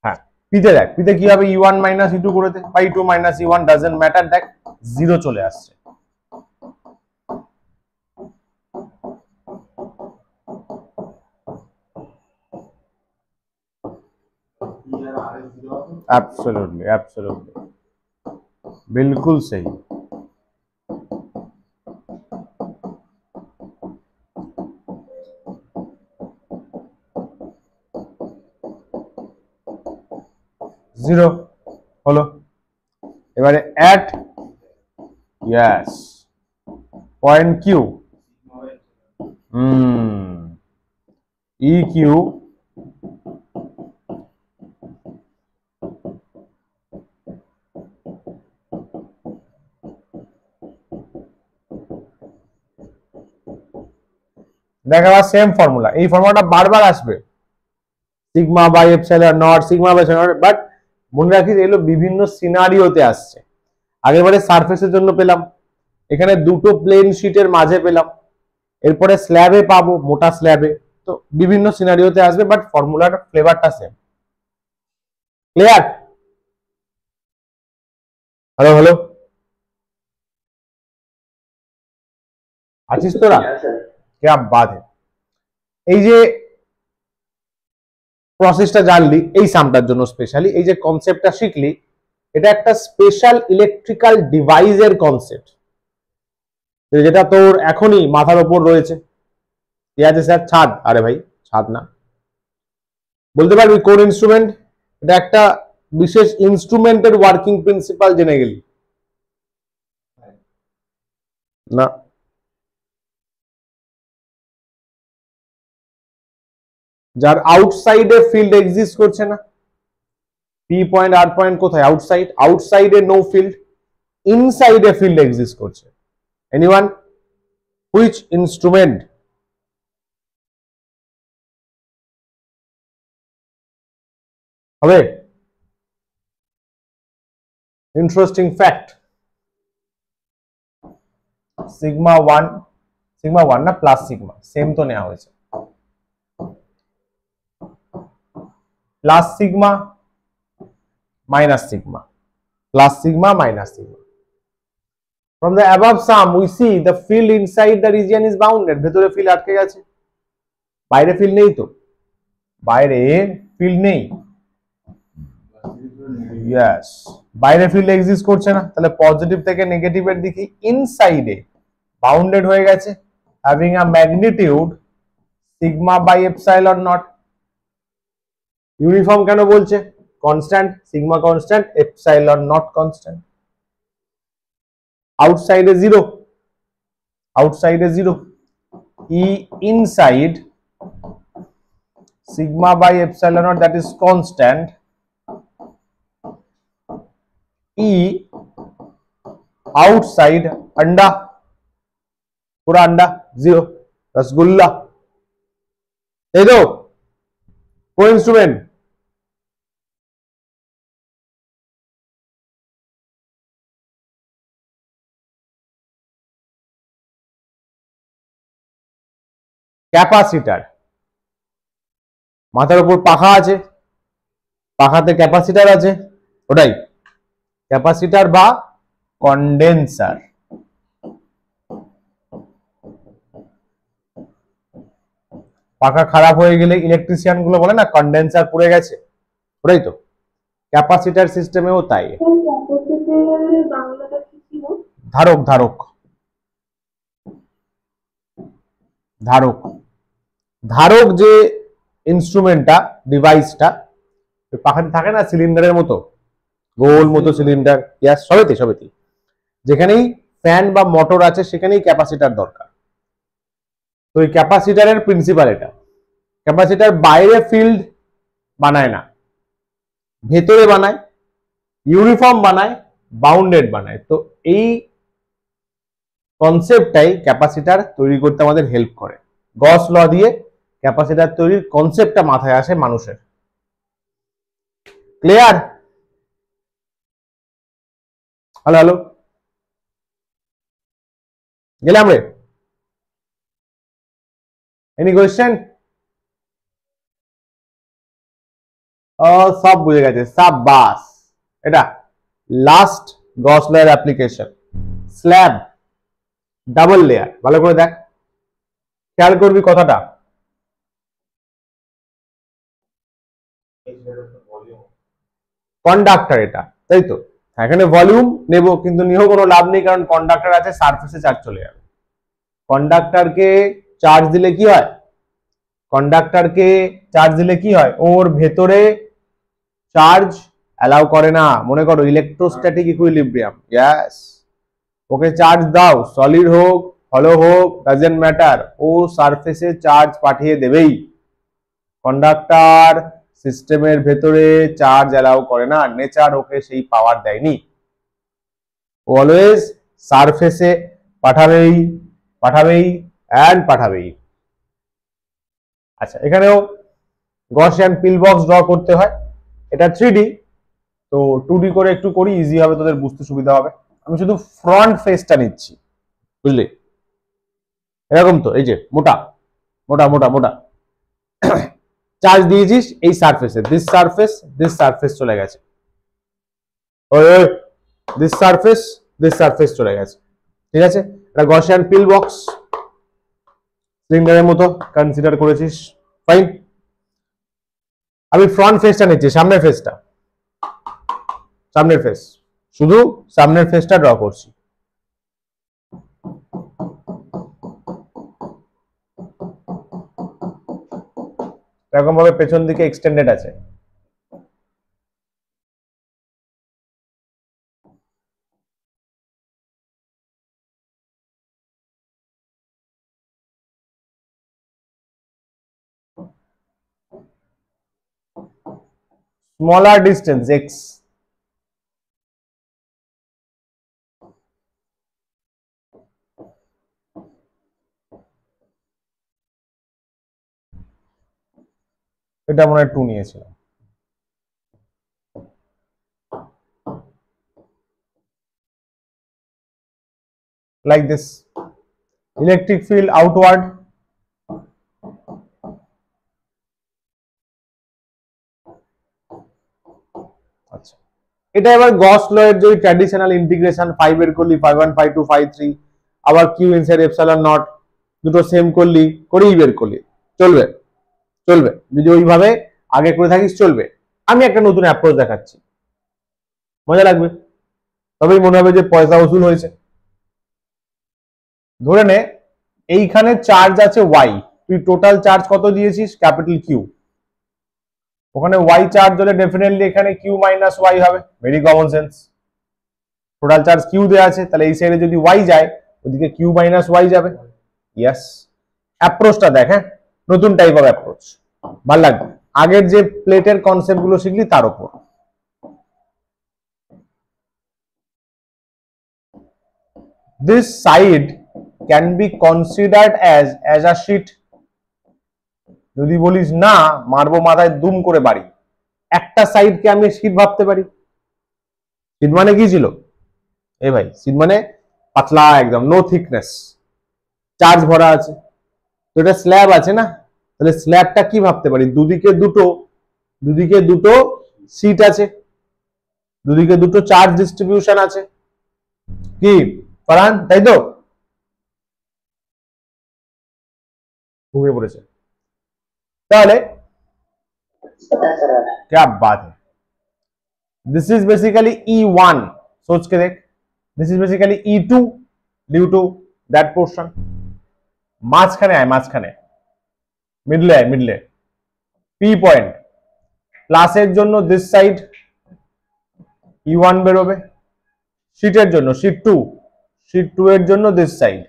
হ্যাঁ, পিতে দেখ, পিতে কি হবে? E1 মাইনাস E2 করে দে, বা E2 minus E1 doesn't matter, দেখ জিরো চলে আসছে। एब्सोल्युटली एब्सोल्युटली, बिल्कुल सही। জিরো হলো, এবারে at, yes, point Q, E Q দেখা যাবে সেম ফর্মুলা, এই ফর্মুলাটা বারবার আসবে, sigma by epsilon naught, sigma by epsilon naught, but মনে রাখিস এগুলো বিভিন্ন সিনারিওতে আসছে। আগেরবারে সারফেসের জন্য পেলাম, এখানে দুটো প্লেন শিটের মাঝে পেলাম, এরপরে স্ল্যাবে পাবো, মোটা স্ল্যাবে, তো বিভিন্ন সিনারিওতে আসবে, বাট ফর্মুলার ফ্লেভারটা সেম। ক্লিয়ার? হ্যালো হ্যালো, আছিস তোরা? Yes, sir. क्या बात है। এই যে প্রসেসটা জানলি এই সামটার জন্য স্পেশালি, এই যে কনসেপ্টটা শিখলি, এটা একটা স্পেশাল ইলেকট্রিক্যাল ডিভাইসের কনসেপ্ট, যেটা তোর এখনই মাথার উপর রয়েছে। ঠিক আছে স্যার, ছাদ, আরে ভাই ছাদ না, বলতে পারবি কোন ইনস্ট্রুমেন্ট? এটা একটা বিশেষ ইনস্ট্রুমেন্টের ওয়ার্কিং প্রিন্সিপাল জেনে গেলি না? যার আউটসাইডে ফিল্ড এক্সিস্ট করছে না, পি পয়েন্ট আর পয়েন্ট কোথায়? আউটসাইড, আউটসাইডে নো ফিল্ড, ইনসাইডে ফিল্ড এক্সিস্ট করছে। এনিওয়ান? Which instrument? হবে ইন্টারেস্টিং ফ্যাক্ট, সিগমা ওয়ান না প্লাস সিগমা, সেম তো নেওয়া হয়েছে, plus sigma minus sigma, plus sigma minus sigma. From the above sum we see the field inside the region is bounded, ভেতরে ফিল্ড আটকে গেছে, বাইরে ফিল্ড নেই তো, বাইরে ফিল্ড নেই, ইয়েস, বাইরে ফিল্ড এক্সিস্ট করছে না, তাহলে পজিটিভ থেকে নেগেটিভের দিকে ইনসাইডে বাউন্ডেড হয়ে গেছে, having a magnitude sigma by epsilon naught. Uniform কেন বলছে? Constant, sigma constant, epsilon naught constant. outside is 0, outside is 0, E inside sigma by epsilon naught, that is constant, E outside अंडा, पूरा अंडा 0, रसगुल्ला, दे दो को इंस्ट्रूमेंट, ক্যাপাসিটার, মাথার উপর পাখা আছে, পাখাতে ক্যাপাসিটার আছে, ওটাই ক্যাপাসিটার বা কন্ডেন্সার। পাখা খারাপ হয়ে গেলে ইলেকট্রিশিয়ান গুলো বলে না কন্ডেন্সার পুড়ে গেছে, ওটাই তো ক্যাপাসিটার সিস্টেমেও তাই। ধারক, ধারক, ধারক, ধারক যে ইনস্ট্রুমেন্টটা, ডিভাইসটা পাখাতে থাকে না সিলিন্ডারের মতো, গোল মতো সিলিন্ডার, গ্যাস সবেতেই যেখানেই ফ্যান বা মোটর আছে সেখানেই ক্যাপাসিটার দরকার। তো এই ক্যাপাসিটারের প্রিন্সিপাল এটা, ক্যাপাসিটার বাইরে ফিল্ড বানায় না, ভেতরে বানায়, ইউনিফর্ম বানায়, বাউন্ডেড বানায়। তো এই কনসেপ্টটাই ক্যাপাসিটার তৈরি করতে আমাদের হেল্প করে। গস ল দিয়ে ক্যাপাসিটার তৈরির কনসেপ্টটা মাথায় আসে মানুষের। ক্লিয়ার? হ্যালো হ্যালো, গেলাম রে? Any question? সব বুঝে গেছে, সাবাস। এটা last Gauss law application, slab double layer. ভালো করে দেখ, খেয়াল করবি কথাটা। কন্ডাক্টর এটা, তাই তো, এখানে ভলিউম নেব কিন্তু নিয়েও কোনো লাভ নেই, কারণ কন্ডাক্টর আছে, সারফেসে চার্জ চলে যাবে। কন্ডাক্টরকে চার্জ দিলে কি হয়? কন্ডাক্টরকে চার্জ দিলে কি হয়? ওর ভেতরে চার্জ অ্যালাউ করে না, মনে করো ইলেকট্রোস্ট্যাটিক ইকুইলিব্রিয়াম, ইয়েস, ওকে চার্জ দাও, সলিড হোক হলো হোক ডাজেন্ট ম্যাটার, ও সারফেসে চার্জ পাঠিয়ে দেবেই। কন্ডাক্টর সিস্টেমের ভেতরে চার্জ অ্যালাউ করে না, নেচার ওকে সেই পাওয়ার দেয়নি, অলওয়েজ সারফেসে পাঠাবেই পাঠাবেই অ্যান্ড পাঠাবেই। আচ্ছা, এখানেও গসিয়ান পিল বক্স ড্র করতে হয়। এটা 3D, তো 2D করে একটু করি, ইজি হবে, তোদের বুঝতে সুবিধা হবে। আমি শুধু ফ্রন্ট ফেসটা নিচ্ছি, বুঝলি? এরকম তো, এই যে মোটা মোটা মোটা মোটা চার্জ দিয়েছিস এই সারফেসে, দিস সারফেস চলে গেছে, ওই দিস সারফেস চলে গেছে, ঠিক আছে? এটা গসিয়ান পিল বক্স, সিলিন্ডারের মতো কনসিডার করেছিস, ফাইন। আমি ফ্রন্ট ফেসটা নিচ্ছি, সামনের ফেস, শুধু সামনের ফেসটা ড্র করছি। এরকম ভাবে পেছন দিকে এক্সটেন্ডেড আছে। স্মলার ডিস্টেন্স x, এটা মনে হয় 2 নিয়েছিলাম। Like this, electric field outward, আচ্ছা। এটা এবার গস ল এর যে ট্র্যাডিশনাল ইন্টিগ্রেশন 5 বের করলি, 5 1 5 2 5 3, আবার কিউ ইনসাইড এপসাইলন নট, দুটো সেম করলি, করেই বের করলি, চলবে চলবে, যদি ওইভাবে আগে করে থাকিস চলবে। আমি একটা নতুন অ্যাপ্রোচ দেখাচ্ছি, মজা লাগবে, তবেই মনে হবে যে পয়সা উসুল হয়েছে। ধরে নে এইখানে চার্জ আছে ওয়াই, তুই টোটাল চার্জ কত দিয়েছিস? Capital Q. ওখানে ওয়াই চার্জ হলে ডেফিনেটলি এখানে কিউ মাইনাস ওয়াই হবে, very common sense. Total charge Q দেওয়া আছে, তাহলে এই সাইডে যদি ওয়াই যায় ওদিকে কিউ মাইনাস ওয়াই যাবে। ইয়েস, অ্যাপ্রোচটা দেখ, হ্যাঁ, নতুন টাইপ অফ অ্যাপ্রোচ, ভালো লাগবে। আগের যে প্লেটের কনসেপ্ট গুলো শিখলি তার উপর। This side can be considered as a sheet. যদি বলিস না মারবো মাথায় দুম করে বাড়ি, একটা সাইডকে আমি শীট ভাবতে পারি। শীট মানে কি ছিল এ ভাই? শীট মানে পাতলা একদম, নো থিকনেস, চার্জ ভরা আছে। তো এটা স্ল্যাব আছে না, তাহলে স্ল্যাবটা কি ভাবতে পারি? দুদিকে দুটো শীট আছে, দুদিকে দুটো চার্জ ডিস্ট্রিবিউশন আছে, কি ফারহান, তাই তো? ঘুমিয়ে পড়েছে, তাহলে क्या बात है, दिस इज बेसिकली E1, सोच के देख, this is basically E2 due to that portion. মাঝখানে আয়, মাঝখানে, মিডলে আয়, মিডলে পি পয়েন্ট, প্লাসের জন্য দিস সাইড E1 বেরোবে, শীটের জন্য শীট 2 এর জন্য দিস সাইড,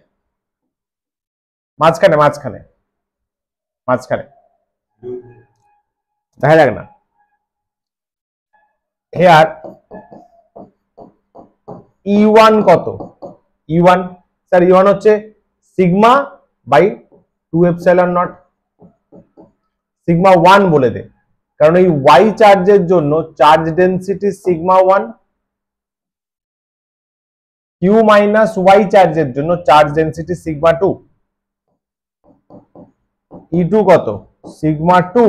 মাঝখানে মাঝখানে মাঝখানে, দেখা যাক না হেয়ার E1 কত? E1 স্যার, E1 হচ্ছে sigma by 2 epsilon naught, sigma 1 বলে দে, কারণ এই ওয়াই চার্জের জন্য charge density sigma 1, Q minus Y চার্জের জন্য চার্জ ডেনসিটি সিগমা 2। E2 কত? Sigma 2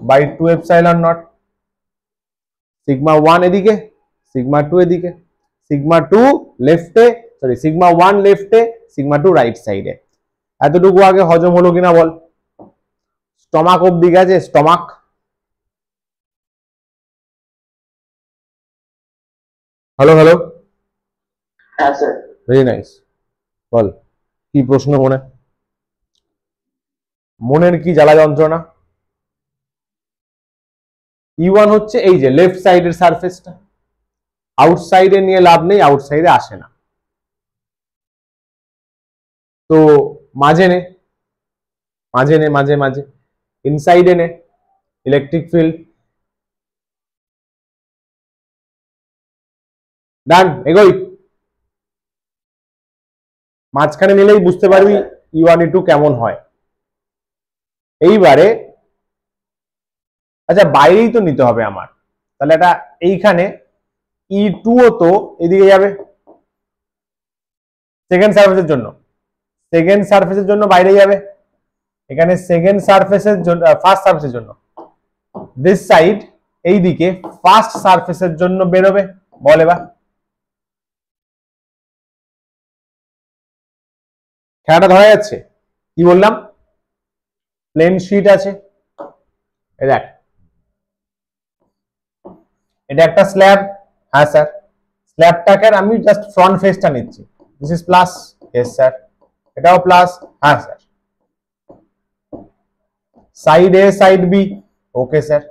by 2 epsilon naught, sigma 1 এদিকে, সিগমা 2 এদিকে, সিগমা 2 লেফটে, সরি সিগমা 1 লেফটে, সিগমা 2 রাইট সাইডে। এতটুকু আগে হজম হলো কিনা বল? স্টমাক অব্দি গেছে? স্টমাক, হ্যালো হ্যালো, হ্যাঁ স্যার। ভেরি নাইস, বল কি প্রশ্ন মনে, মনের কি জ্বালা যন্ত্রণা? E1 হচ্ছে এই যে লেফট সাইডের সারফেসটা, আউটসাইডে নিয়ে লাভ নেই, আউটসাইডে আসে না, তো মাঝে নে, মাঝে ইনসাইডে নে, ইলেকট্রিক ফিল্ড ডান, এগোই। মাঝখানে নিলেই বুঝতে পারবি E1 E2 কেমন হয়। এইবারে আচ্ছা বাইরেই তো নিতে হবে আমার, তাহলে এটা এইখানে E2 ও তো এদিকে যাবে সেকেন্ড সারফেসের জন্য, সেকেন্ড সারফেসের জন্য বাইরে যাবে, এখানে সেকেন্ড সারফেসের জন্য ফার্স্ট সারফেসের জন্য দিস সাইড এইদিকে ফার্স্ট সারফেসের জন্য বেরোবে। বল এবার খেলাটা ধরা যাচ্ছে? কি বললাম? প্লেন শিট আছে, এই দেখ এটা একটা স্ল্যাব। হ্যাঁ স্যার, স্ল্যাবটাকে আমি জাস্ট ফ্রন্ট ফেসটা নিচ্ছি। This is plus. Yes sir. এটাও প্লাস। হ্যাঁ স্যার। সাইড এ সাইড বি। Okay sir.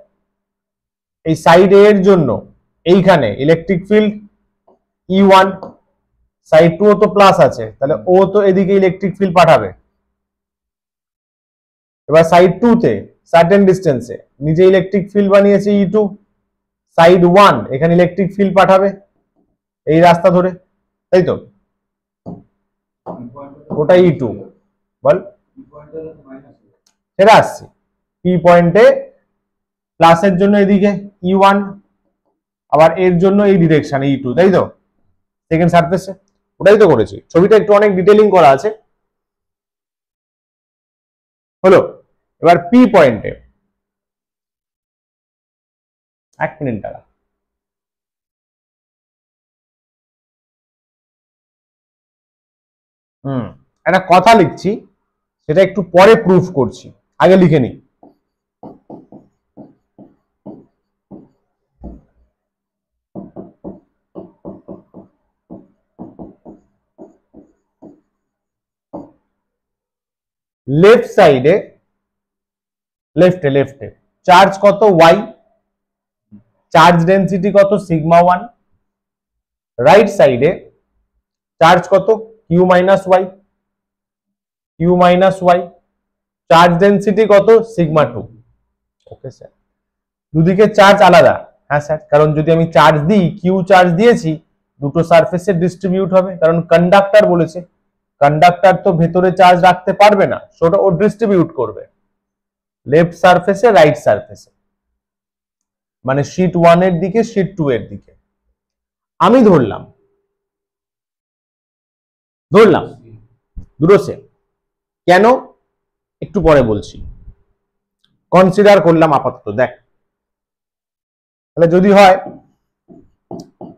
এই সাইড এ এর জন্য এইখানে ইলেকট্রিক ফিল্ড E1, সাইড 2 তো প্লাস আছে, তাহলে ও তো এদিকে ইলেকট্রিক ফিল্ড পাঠাবে। এবার সাইড 2 তে সার্টেন ডিস্টেন্সে নিজে ইলেকট্রিক ফিল্ড বানিয়েছে E2, সাইড 1 এখানে ইলেকট্রিক ফিল্ড পাঠাবে এই রাস্তা ধরে, তাই তো? ওটা E2 বল, সেটা আসছে পি পয়েন্টে প্লাসের জন্য এদিকে E1, আবার এর জন্য এই ডিরেকশনে E2, তাই তো? সেকেন্ড সারফেসে ওটাই তো করেছি। ছবিটা একটু অনেক ডিটেইলিং করা আছে। হলো। এবার পি পয়েন্টে 1 মিনিট দাঁড়া। একটা কথা লিখছি, সেটা একটু পরে প্রুফ করছি, আগে লিখে নিই। লেফট সাইডে লেফটে চার্জ কত ওয়াই, চার্জ ডেন্সিটি কত সিগমা 1, রাইট সাইডে চার্জ কত Q minus Y, charge density কত সিগমা 2। ওকে স্যার, দুদিকে চার্জ আলাদা। হ্যাঁ স্যার, কারণ যদি আমি চার্জ দিই, কিউ চার্জ দিয়েছি, দুটো সারফেসে ডিস্ট্রিবিউট হবে, কারণ কন্ডাক্টর বলেছে, কন্ডাক্টর তো ভেতরে চার্জ রাখতে পারবে না, সেটা ও ডিস্ট্রিবিউট করবে লেফট সারফেসে রাইট সারফেসে, মানে শীট 1 এর দিকে শীট 2 এর দিকে। আমি ধরলাম দুটো সেম। কেন একটু পরে বলছি, কনসিডার করলাম আপাতত। দেখ তাহলে যদি হয়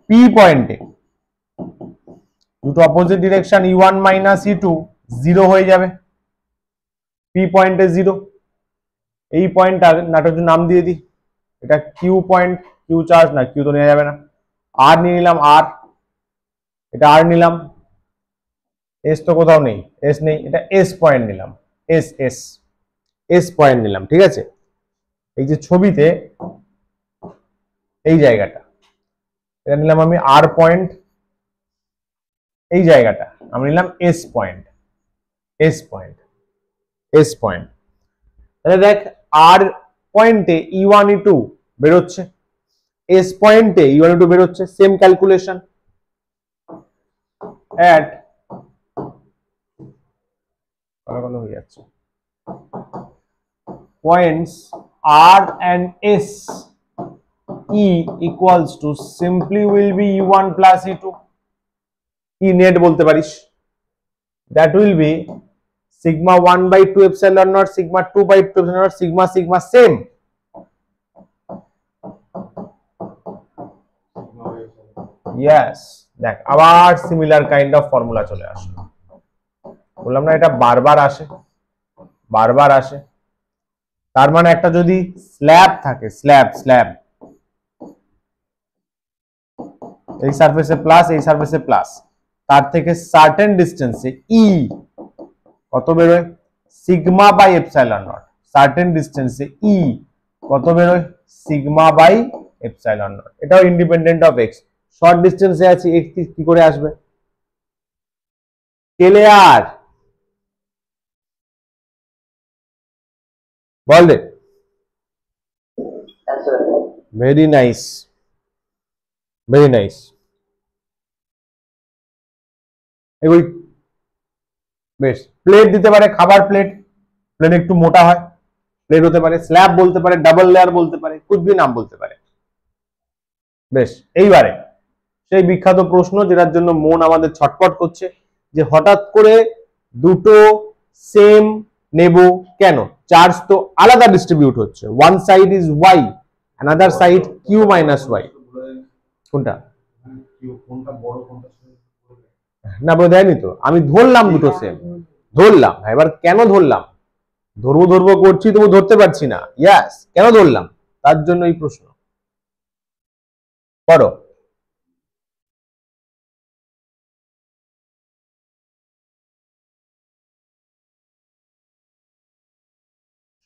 পি পয়েন্টে দুটো opposite direction E1 minus E2 zero হয়ে যাবে, পি পয়েন্টে জিরো। এই পয়েন্টটা নাটক নাম দিয়ে দিই, এটা কিউ পয়েন্ট, কিউ চার্জ না, কিউ তো নেওয়া যাবে না, আর নিয়ে নিলাম আর, এটা আর নিলাম, এস তো কোথাও নেই, এস নেই, এটা এস পয়েন্ট নিলাম, এস পয়েন্ট নিলাম। ঠিক আছে, এই যে ছবিতে এই জায়গাটা এটা নিলাম আমি আর পয়েন্ট, এই জায়গাটা আমি নিলাম এস পয়েন্ট। তাহলে দেখ আর পয়েন্টে E1 E2 বেরোচ্ছে, এস পয়েন্টে E1 E2 বেরোচ্ছে, সেম ক্যালকুলেশন। অ্যাট কলো হয়ে যাচ্ছে points R and S, E equals to simply will be E1 plus E2, E net বলতে পারিস, that will be sigma 1 by 2 epsilon naught, sigma 2 by 2 epsilon naught, sigma same, yes। দেখ আবার সিমিলার কাইন্ড অফ ফর্মুলা চলে আসলো, বললাম না এটা বারবার আসে। তার মানে একটা যদি স্ল্যাব থাকে, স্ল্যাব এই সারফেসে প্লাস, এই সারফেসে প্লাস, তার থেকে সার্টেন ডিস্টেন্সে ই কত বেরোয় sigma by epsilon naught, certain ডিস্টেন্সে ই কত বেরোয় সিগমা বাই এপসাইলন নট। এটাও ইন্ডিপেন্ডেন্ট অফ এক্স, শর্ট ডিস্টেন্সে আছে এক্স কি করে আসবে? ক্লিয়ার? বল দে। Very nice. বেশ, প্লেট দিতে পারে, খাবার প্লেট একটু মোটা হয়, প্লেট হতে পারে, স্ল্যাব বলতে পারে, ডাবল লেয়ার বলতে পারে, কুछ भी নাম বলতে পারে। বেশ, এইবারে সেই বিখ্যাত প্রশ্ন যেটার জন্য মন আমাদের ছটফট করছে, যে হঠাৎ করে দুটো সেম নেব কেন? চার্জ তো আলাদা ডিস্ট্রিবিউট হচ্ছে, one side is Y, another side Q minus Y. কোনটা না বলে দেয়নি তো, আমি ধরলাম দুটো সেম, ধরলাম। এবার কেন ধরলাম? ধরবো করছি তবু ধরতে পারছি না। ইয়াস, কেন ধরলাম তার জন্য এই প্রশ্ন করো।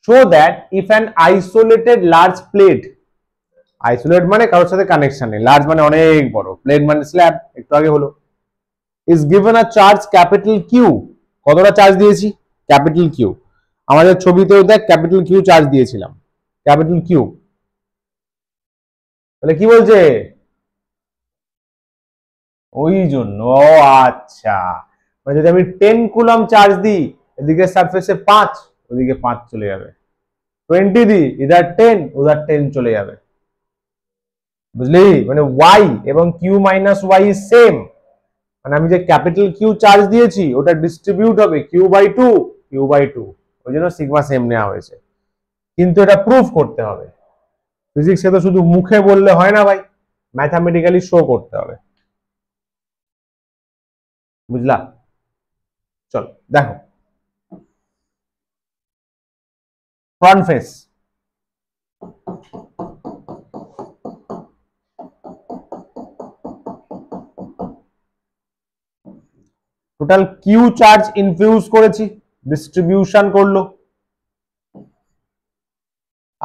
show that if an isolated large plate, isolate মানে কারোর সাথে কানেকশন নেই, লার্জ মানে অনেক বড়, প্লেট মানে স্ল্যাব, একটু আগে হলো, is given a charge capital Q, কতটা চার্জ দিয়েছি? Capital Q. আমাদের ছবিতেও দেখ ক্যাপিটাল কিউ চার্জ দিয়েছিলাম, ক্যাপিটাল কিউ। তাহলে কি বলছে? ওই জন্য, আচ্ছা, মানে যদি আমি 10 কুলম চার্জ দিই, এদিকে সারফেসে 5, ওদিকে 5 চলে যাবে। 20 দিই, ইধার 10 উধার 10 চলে যাবে। বুঝলি? মানে y এবং q minus y is same, মানে আমি যে ক্যাপিটাল কিউ চার্জ দিয়েছি ওটা ডিস্ট্রিবিউট হবে q বাই 2, q বাই 2, ওই জন্য সিগমা সেম নেওয়া হয়েছে। কিন্তু এটা প্রুফ করতে হবে, ফিজিক্সে তো শুধু মুখে বললে হয় না ভাই, ম্যাথামেটিক্যালি শো করতে হবে। বুঝলা? চলো দেখো, front face, total Q charge infuse করেছি, ডিস্ট্রিবিউশন করলো,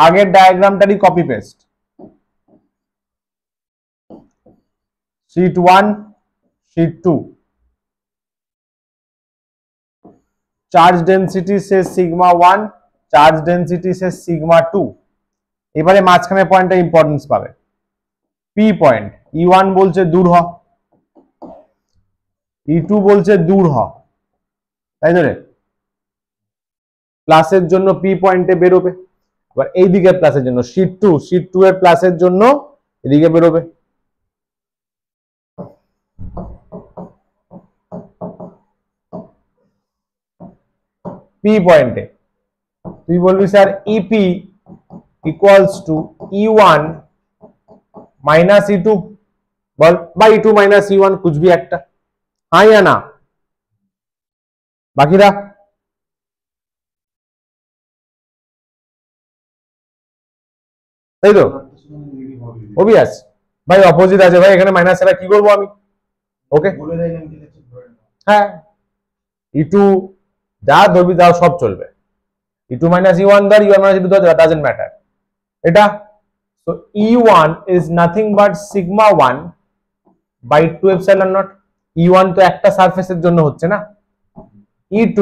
আগের ডায়াগ্রামটারই copy paste, sheet 1 sheet 2, charge density say sigma 1, charge density say sigma 2। এবারে মাঝখানে পয়েন্টটা ইম্পর্টেন্স পাবে, পি পয়েন্ট, E1 বলছে দূর হ, E2 বলছে দূর হ, তাই তো রে? প্লাসের জন্য পি পয়েন্টে বেরোবে, আবার এইদিকে প্লাসের জন্য শীট 2 এর প্লাসের জন্য এদিকে বেরোবে। পি পয়েন্টে তুই বলবি sir E P equals to E1 minus E2, বল, বা E2 মাইনাস E1, कुछ भी একটা, হ্যাঁ या না? বাকিরা তাই তো? অবিয়াস ভাই, অপোজিট আছে ভাই, এখানে মাইনাস ছাড়া কি করবো আমি? ওকে, হ্যাঁ, E2 যা ধরবি তাও সব চলবে, E2 মাইনাস E1 ধর, E1 মাইনাস E2 ধর, ডাজন্ট ম্যাটার। এটা তো E1 is nothing but sigma 1 by 2 epsilon naught. E1 তো একটা সারফেসের জন্য হচ্ছে না, E2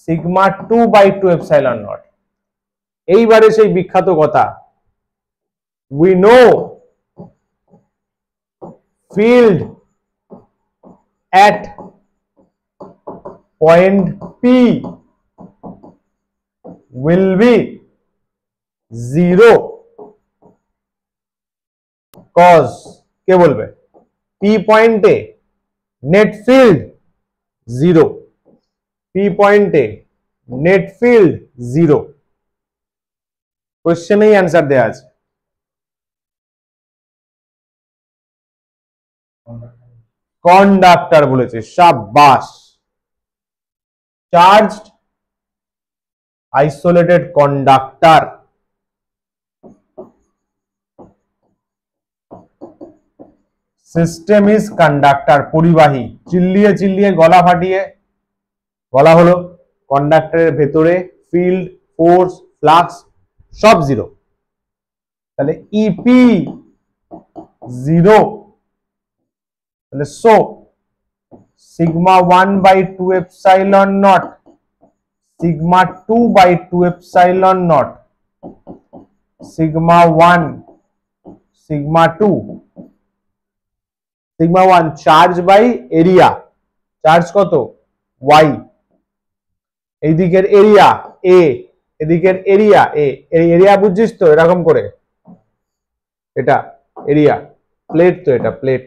sigma 2 by 2 epsilon not. এইবারে সেই বিখ্যাত কথা, we know field at point P will be 0 cause কে বলবে? P পয়েন্টে নেট ফিল্ড 0, P পয়েন্টে নেট ফিল্ড 0। কোশ্চেনেই অ্যান্সার দেয়া আছে। কন্ডাক্টর বলেছে, শাবাশ, charged isolated conductor. System is conductor, পরিবাহী। চিল্লিয়ে চিল্লিয়ে গলা ফাটিয়ে বলা হলো কন্ডাক্টরের ভেতরে ফিল্ড, ফোর্স, ফ্লাক্স সব 0, তাহলে ইপি 0, তাহলে so sigma 1 by 2 epsilon naught, sigma 2 by 2 epsilon naught, sigma 1 sigma 2, sigma 1 charge by area, charge কত? y, এই দিকের এরিয়া a, এদিকের এরিয়া এ, এই এরিয়া বুঝছিস তো, এরকম করে এটা এরিয়া, প্লেট তো এটা প্লেট,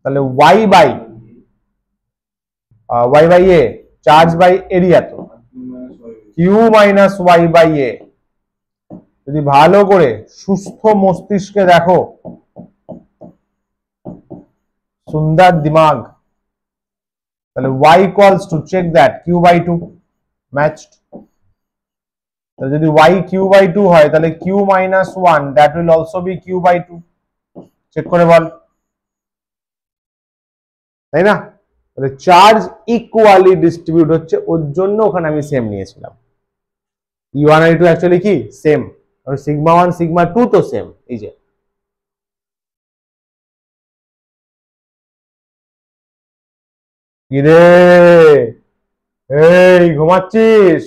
তাহলে Y by A charge by area, তো Q minus Y by A. যদি ভালো করে সুস্থ মস্তিষ্কে দেখো, সুন্দর দিমাগ, তাহলে y equals to check that q by 2 matched। তাহলে যদি y q by 2 হয় তাহলে q minus 1 that will also be q by 2, check করে বল, তাই না? তাহলে চার্জ ইকুয়ালি ডিস্ট্রিবিউট হচ্ছে, ওর জন্য ওখানে আমি সেম নিয়েছিলাম। E1 আর E2 অ্যাকচুয়ালি কি সেম, আর সিগমা 1 সিগমা 2 তো সেম। এই যে কিরে, এই ঘুমাচ্ছিস?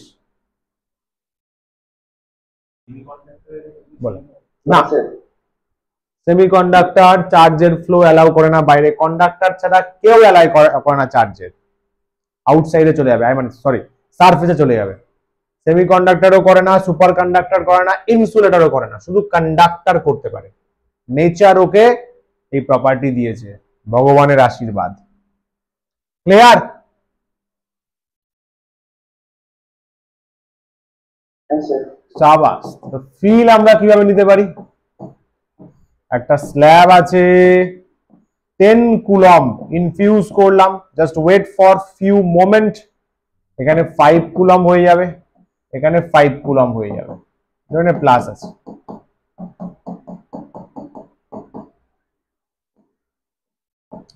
বলো না, সেমিকন্ডাক্টর চার্জের ফ্লো অ্যালাউ করে না বাইরে, কন্ডাক্টর ছাড়া কেউ অ্যালাউ করে না চার্জের, আউটসাইডে চলে যাবে, মানে সরি সারফেসে চলে যাবে। সেমিকন্ডাক্টরও করে না, সুপার কন্ডাক্টর করে না, ইনসুলেটরও করে না, শুধু কন্ডাক্টর করতে পারে। নেচার ওকে এই প্রপার্টি দিয়েছে, ভগবানের আশীর্বাদ। ক্লিয়ার? সাবাস। তো ফিল আমরা কিভাবে নিতে পারি? একটা স্ল্যাব আছে 10 কুলম, ইনফিউজ করলাম, just wait for few moment, এখানে 5 কুলম হয়ে যাবে, এখানে 5 কুলম হয়ে যাবে, এখানে প্লাস আছে।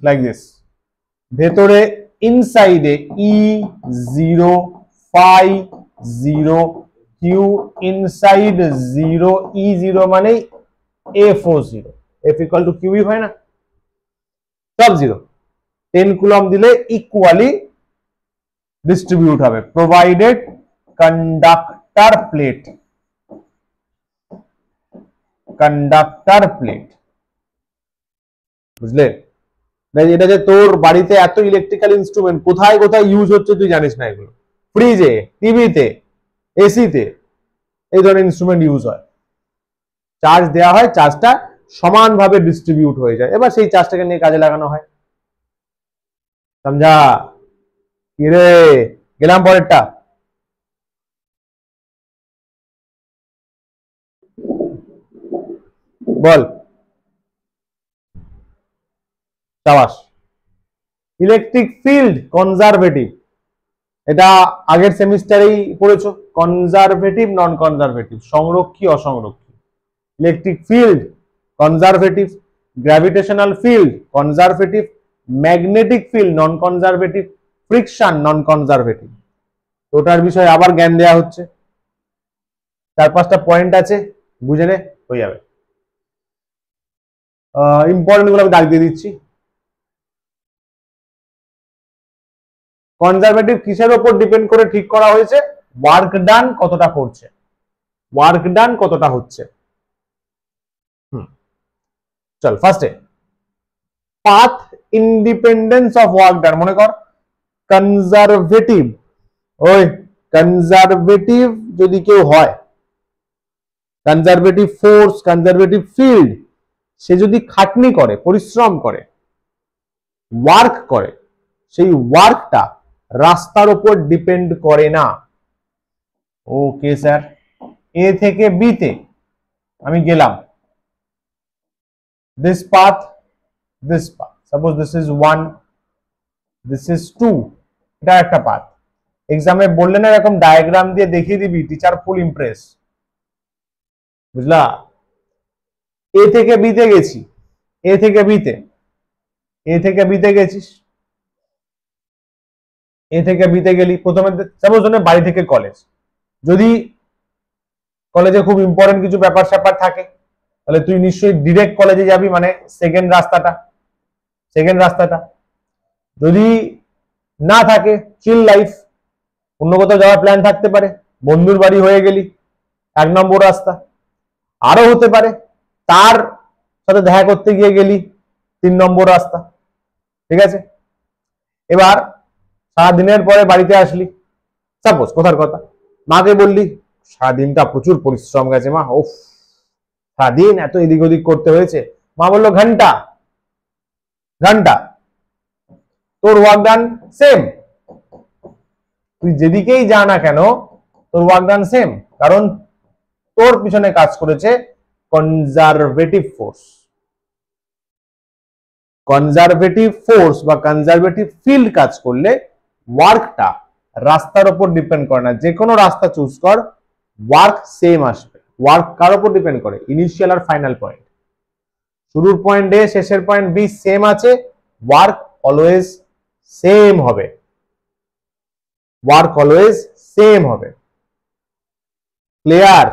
লাইক দিস, ভেতরে ইনসাইডে E0 phi 0 Q inside 0 E0 মানে F0, F equal to QE হয় না, সব 0। 10 কুলম দিলে ইকুয়ালি ডিস্ট্রিবিউট হবে, provided conductor plate, conductor plate, বুঝলে? এটা যে তোর বাড়িতে এত ইলেকট্রিক্যাল ইনস্ট্রুমেন্ট কোথায় কোথায় ইউজ হচ্ছে তুই জানিস না, এগুলো ফ্রিজে, টিভিতে, এসিতে এই ধরনের ইনস্ট্রুমেন্ট ইউজ হয়। চার্জ দেওয়া হয়, চার্জটা সমানভাবে ডিস্ট্রিবিউট হয়ে যায়, এবার সেই চার্জটাকে নিয়ে কাজে লাগানো হয়। সমঝা? কি রে, গেলাম পরেরটা। বল। সাবাস। ইলেকট্রিক ফিল্ড কনজারভেটিভ, এটা আগের সেমিস্টারেই পড়েছো, কনজারভেটিভ নন কনজারভেটিভ, সংরক্ষী অসংরক্ষী। Electric field conservative, gravitational field conservative, magnetic field non conservative, friction non conservative. ওটার বিষয়ে আবার জ্ঞান দেওয়া হচ্ছে, 4-5টা পয়েন্ট আছে, বুঝে নে, হয়ে যাবে। ইম্পর্টেন্ট গুলো আমি দাগ দিয়ে দিচ্ছি। কনজারভেটিভ কিসের উপর ডিপেন্ড করে ঠিক করা হয়েছে? ওয়ার্ক ডান কতটা করছে, ওয়ার্ক ডান কতটা হচ্ছে। চল ফার্স্টে পাথ ইন্ডিপেন্ডেন্স অফ ওয়ার্ক ডান, মনে কর কনজারভেটিভ, ওই কনজারভেটিভ যদি কেউ হয়, কনজারভেটিভ ফোর্স, কনজারভেটিভ ফিল্ড, সে যদি খাটনি করে, পরিশ্রম করে, ওয়ার্ক করে, সেই ওয়ার্কটা রাস্তার উপর ডিপেন্ড করে না। ওকে স্যার, এ থেকে বি তে আমি গেলাম, this path, this path, suppose this is 1, this is 2, এটা একটা পাথ। এক্সামে বললে না এরকম ডায়াগ্রাম দিয়ে দেখিয়ে দিবি, টিচার ফুল ইমপ্রেস, বুঝলা? এ থেকে বি তে গেছি, এ থেকে বি তে, এ থেকে বি তে গেছিস, এ থেকে বি তে গেলি, প্রথমে সাপোজ বাড়ি থেকে কলেজ, যদি কলেজে খুব ইম্পর্টেন্ট কিছু ব্যাপার স্যাপার থাকে তাহলে তুই নিশ্চয়ই ডিরেক্ট কলেজে যাবি, মানে সেকেন্ড রাস্তাটা। যদি না থাকে, চিল লাইফ, অন্য কোথাও যাওয়ার প্ল্যান থাকতে পারে, বন্ধুর বাড়ি হয়ে গেলি, 1 নম্বর রাস্তা। আরো হতে পারে তার সাথে দেখা করতে গিয়ে গেলি, 3 নম্বর রাস্তা। ঠিক আছে, এবার সারাদিনের পরে বাড়িতে আসলি, সাপোজ কথার কথা, মাকে বললি সারাদিনটা প্রচুর পরিশ্রম গেছে মা, ওফ সারাদিন এত এদিক ওদিক করতে হয়েছে। মা বললো ঘন্টা ঘন্টা, তোর ওয়ার্ক ডান সেম। তুই যেদিকেই যা না কেন তোর ওয়ার্ক ডান সেম, কারণ তোর পিছনে কাজ করেছে কনজারভেটিভ ফোর্স। কনজারভেটিভ ফোর্স বা কনজারভেটিভ ফিল্ড কাজ করলে ওয়ার্কটা রাস্তার উপর ডিপেন্ড করে না। যে কোনো রাস্তা চুজ কর, ওয়ার্ক সেম আসবে। ওয়ার্ক কার উপর ডিপেন্ড করে? ইনিশিয়াল আর ফাইনাল পয়েন্ট। শুরুর পয়েন্ট এ শেষের পয়েন্ট বি সেম আছে, ওয়ার্ক অলওয়েজ সেম হবে। ওয়ার্ক অলওয়েজ সেম হবে। ক্লিয়ার?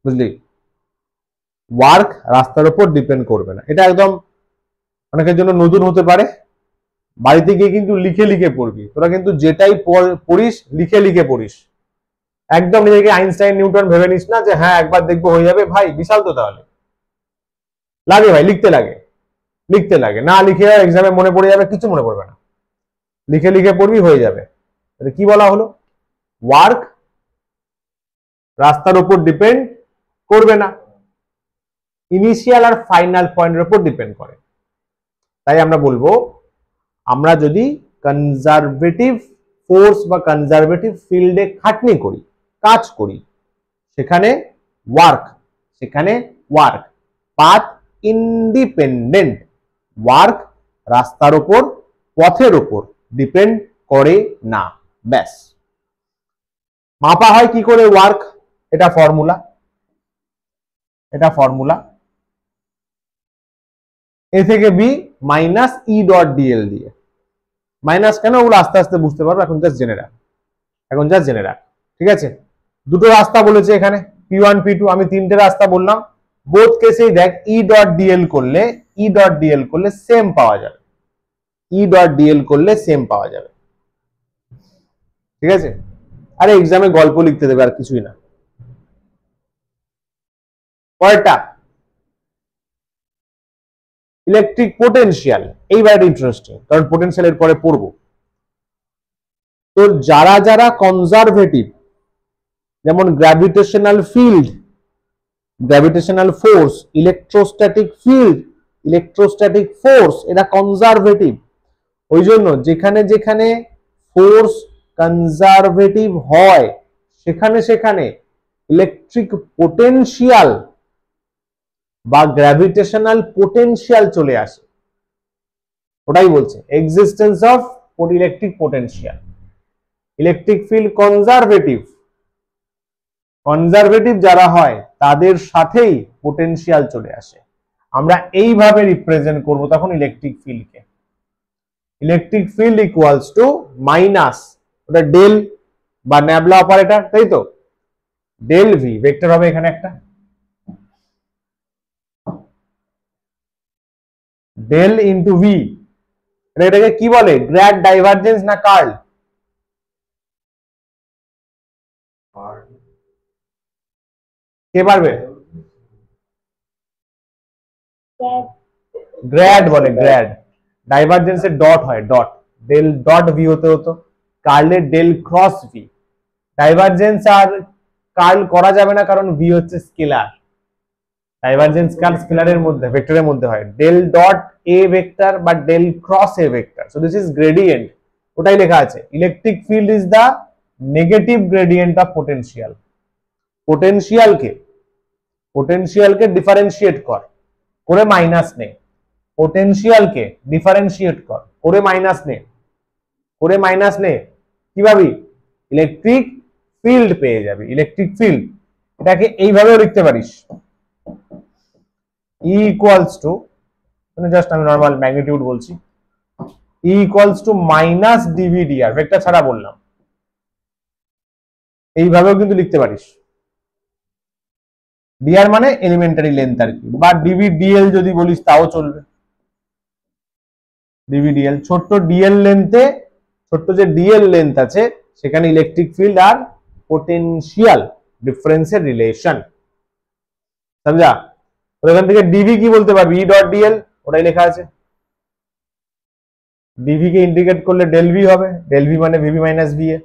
বুঝলি? ওয়ার্ক রাস্তার উপর ডিপেন্ড করবে না। এটা একদম অনেকের জন্য নতুন হতে পারে। বাড়িতে গিয়ে কিন্তু লিখে লিখে পড়বি। তোরা কিন্তু যেটাই পড়িস লিখে লিখে পড়িস। একদম নিজেকে আইনস্টাইন নিউটন ভেবে নিস না যে হ্যাঁ একবার দেখবো হয়ে যাবে। ভাই বিশাল তো, তাহলে লাগে ভাই, লিখতে লাগে, লিখতে লাগে। না লিখে এক্সামে মনে পড়ে যাবে, কিছু মনে পড়বে না। লিখে লিখে পড়বি, হয়ে যাবে। কি বলা হলো? ওয়ার্ক রাস্তার উপর ডিপেন্ড করবে না, ইনিশিয়াল আর ফাইনাল পয়েন্টের উপর ডিপেন্ড করে। তাই আমরা বলবো, আমরা যদি কনজারভেটিভ ফোর্স বা কনজারভেটিভ ফিল্ডে খাটনি করি, কাজ করি, সেখানে ওয়ার্ক পাথ ইন্ডিপেন্ডেন্ট। ওয়ার্ক রাস্তার উপর, পথের উপর ডিপেন্ড করে না। ব্যাস। মাপা হয় কি করে ওয়ার্ক? এটা ফর্মুলা, এ থেকে B minus E dot d L দিয়ে। মাইনাস কেন, ওগুলো আস্তে আস্তে বুঝতে পারবো, এখন জাস্ট জেনে রাখ। ঠিক আছে? দুটো রাস্তা বলেছে এখানে, P1 P2, আমি তিনটে রাস্তা বললাম। বোথ কেসেই দেখ ই ডট ডিএল করলে সেম পাওয়া যাবে। ঠিক আছে? আরে এক্সামে গল্প লিখতে দেবে, আর কিছুই না। পরেরটা ইলেকট্রিক পোটেনশিয়াল। এইবার ইন্টারেস্টিং, কারণ পোটেনশিয়ালের পরে পড়বো। তো যারা যারা কনজারভেটিভ, যেমন gravitational field, gravitational force, electrostatic field, electrostatic force, এটা কনজারভেটিভ। ওই জন্য যেখানে যেখানে ফোর্স কনজারভেটিভ হয় সেখানে ইলেকট্রিক পোটেনশিয়াল বা গ্র্যাভিটেশনাল পোটেনশিয়াল চলে আসে। ওটাই বলছে existence of electric potential. Electric field conservative যারা হয় তাদের সাথেই পোটেনশিয়াল চলে আসে। আমরা এইভাবে রিপ্রেজেন্ট করব তখন ইলেকট্রিক ফিল্ডকে। Electric field equals to minus, ওটা ডেল বা ন্যাবলা অপারেটর, তাই তো? ডেল ভি ভেক্টর হবে এখানে একটা, ডেল ইন্টু ভি। এটাকে কি বলে? গ্র্যাড ডাইভারজেন্স না কার্ল? কে পারবে? গ্র্যাড বলে, গ্র্যাড। ডাইভারজেন্সের ডট হয়, ডট। ডেল ডট ভি হতে হতো, কার্লের ডেল ক্রস ভি। ডাইভারজেন্স আর কার্ল করা যাবে না, কারণ ভি হচ্ছে স্কেলার। ডাইভারজেন্স কার্ল স্কেলারের মধ্যে, ভেক্টরের মধ্যে হয়। ডেল ডট এ ভেক্টর বা del cross A vector. So this is gradient. ওটাই লেখা আছে, electric field is the negative gradient of potential. পোটেনশিয়ালকে ডিফারেন্সিয়েট করে মাইনাস নে। পোটেনশিয়ালকে ডিফারেন্সিয়েট করে মাইনাস নে। কি ভাবি? ইলেকট্রিক ফিল্ড পেয়ে যাবে। ইলেকট্রিক ফিল্ড এটাকে এইভাবেও লিখতে পারিস, E ইকুয়ালস টু, জাস্ট আমি নর্মাল ম্যাগনিটিউড বলছি, E equals to minus d V d R, vector ছাড়া বললাম। এইভাবেও কিন্তু লিখতে পারিস। ডিআর মানে এলিমেন্টারি লেন্থ আর কি, বা ডিভি ডিএল যদি বলিস তাও চলবে। ডিভি ডিএল, ছোট্ট ডিএল লেন্থে, ছোট্ট যে ডিএল লেন্থ আছে সেখানে ইলেকট্রিক ফিল্ড আর পোটেনশিয়াল ডিফারেন্সের রিলেশন। সমঝা? তো এখান থেকে ডিভি কি বলতে পারবি? ই ডট ডিএল, ওটাই লেখা আছে। ডিভি কে ইন্টিগ্রেট করলে ডেল ভি হবে, ডেল ভি মানে V B minus V A,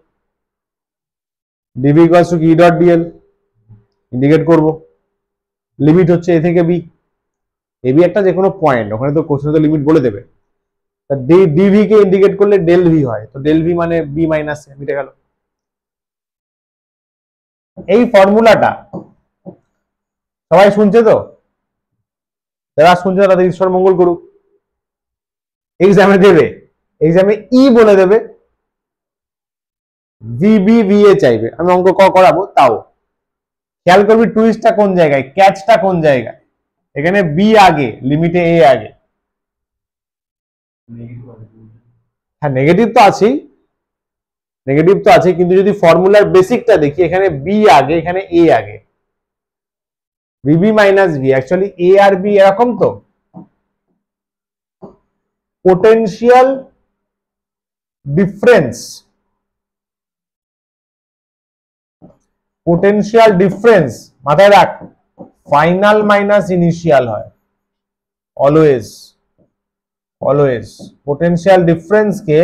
d V equals to কি ডট ডিএল, ইন্টিগ্রেট করব, লিমিট হচ্ছে এ থেকে বি, এ বি একটা যে কোনো পয়েন্ট, ওখানে তো কোশ্চেনে তো লিমিট বলে দেবে, ডিভি কে ইন্টিগ্রেট করলে ডেল ভি হয়, তো ডেল ভি মানে বি মাইনাস এ, মিটে গেল। এই ফর্মুলাটা সবাই শুনছে তো? যারা শুনছে তাদের ঈশ্বর মঙ্গল করুক। এক্সামে দেবে, এক্সামে ই বলে দেবে, ভিবি ভিএ চাইবে, আমি অঙ্ক করাবো তাও খেয়াল করবি টুইস্টটা কোন জায়গায়, ক্যাচটা কোন জায়গায়, এখানে বি আগে, লিমিটে এ আগে। হ্যাঁ নেগেটিভ তো আছেই, নেগেটিভ তো আছে, কিন্তু যদি ফর্মুলার বেসিকটা দেখি, এখানে বি আগে, এখানে এ আগে, ভিবি মাইনাস ভি, অ্যাকচুয়ালি এ আর বি এরকম তো, পোটেনশিয়াল ডিফারেন্স, পোটেনশিয়াল ডিফারেন্স মাথায় রাখ, ফাইনাল মাইনাস ইনিশিয়াল হয় অলওয়েজ, অলওয়েজ পোটেনশিয়াল ডিফারেন্স কে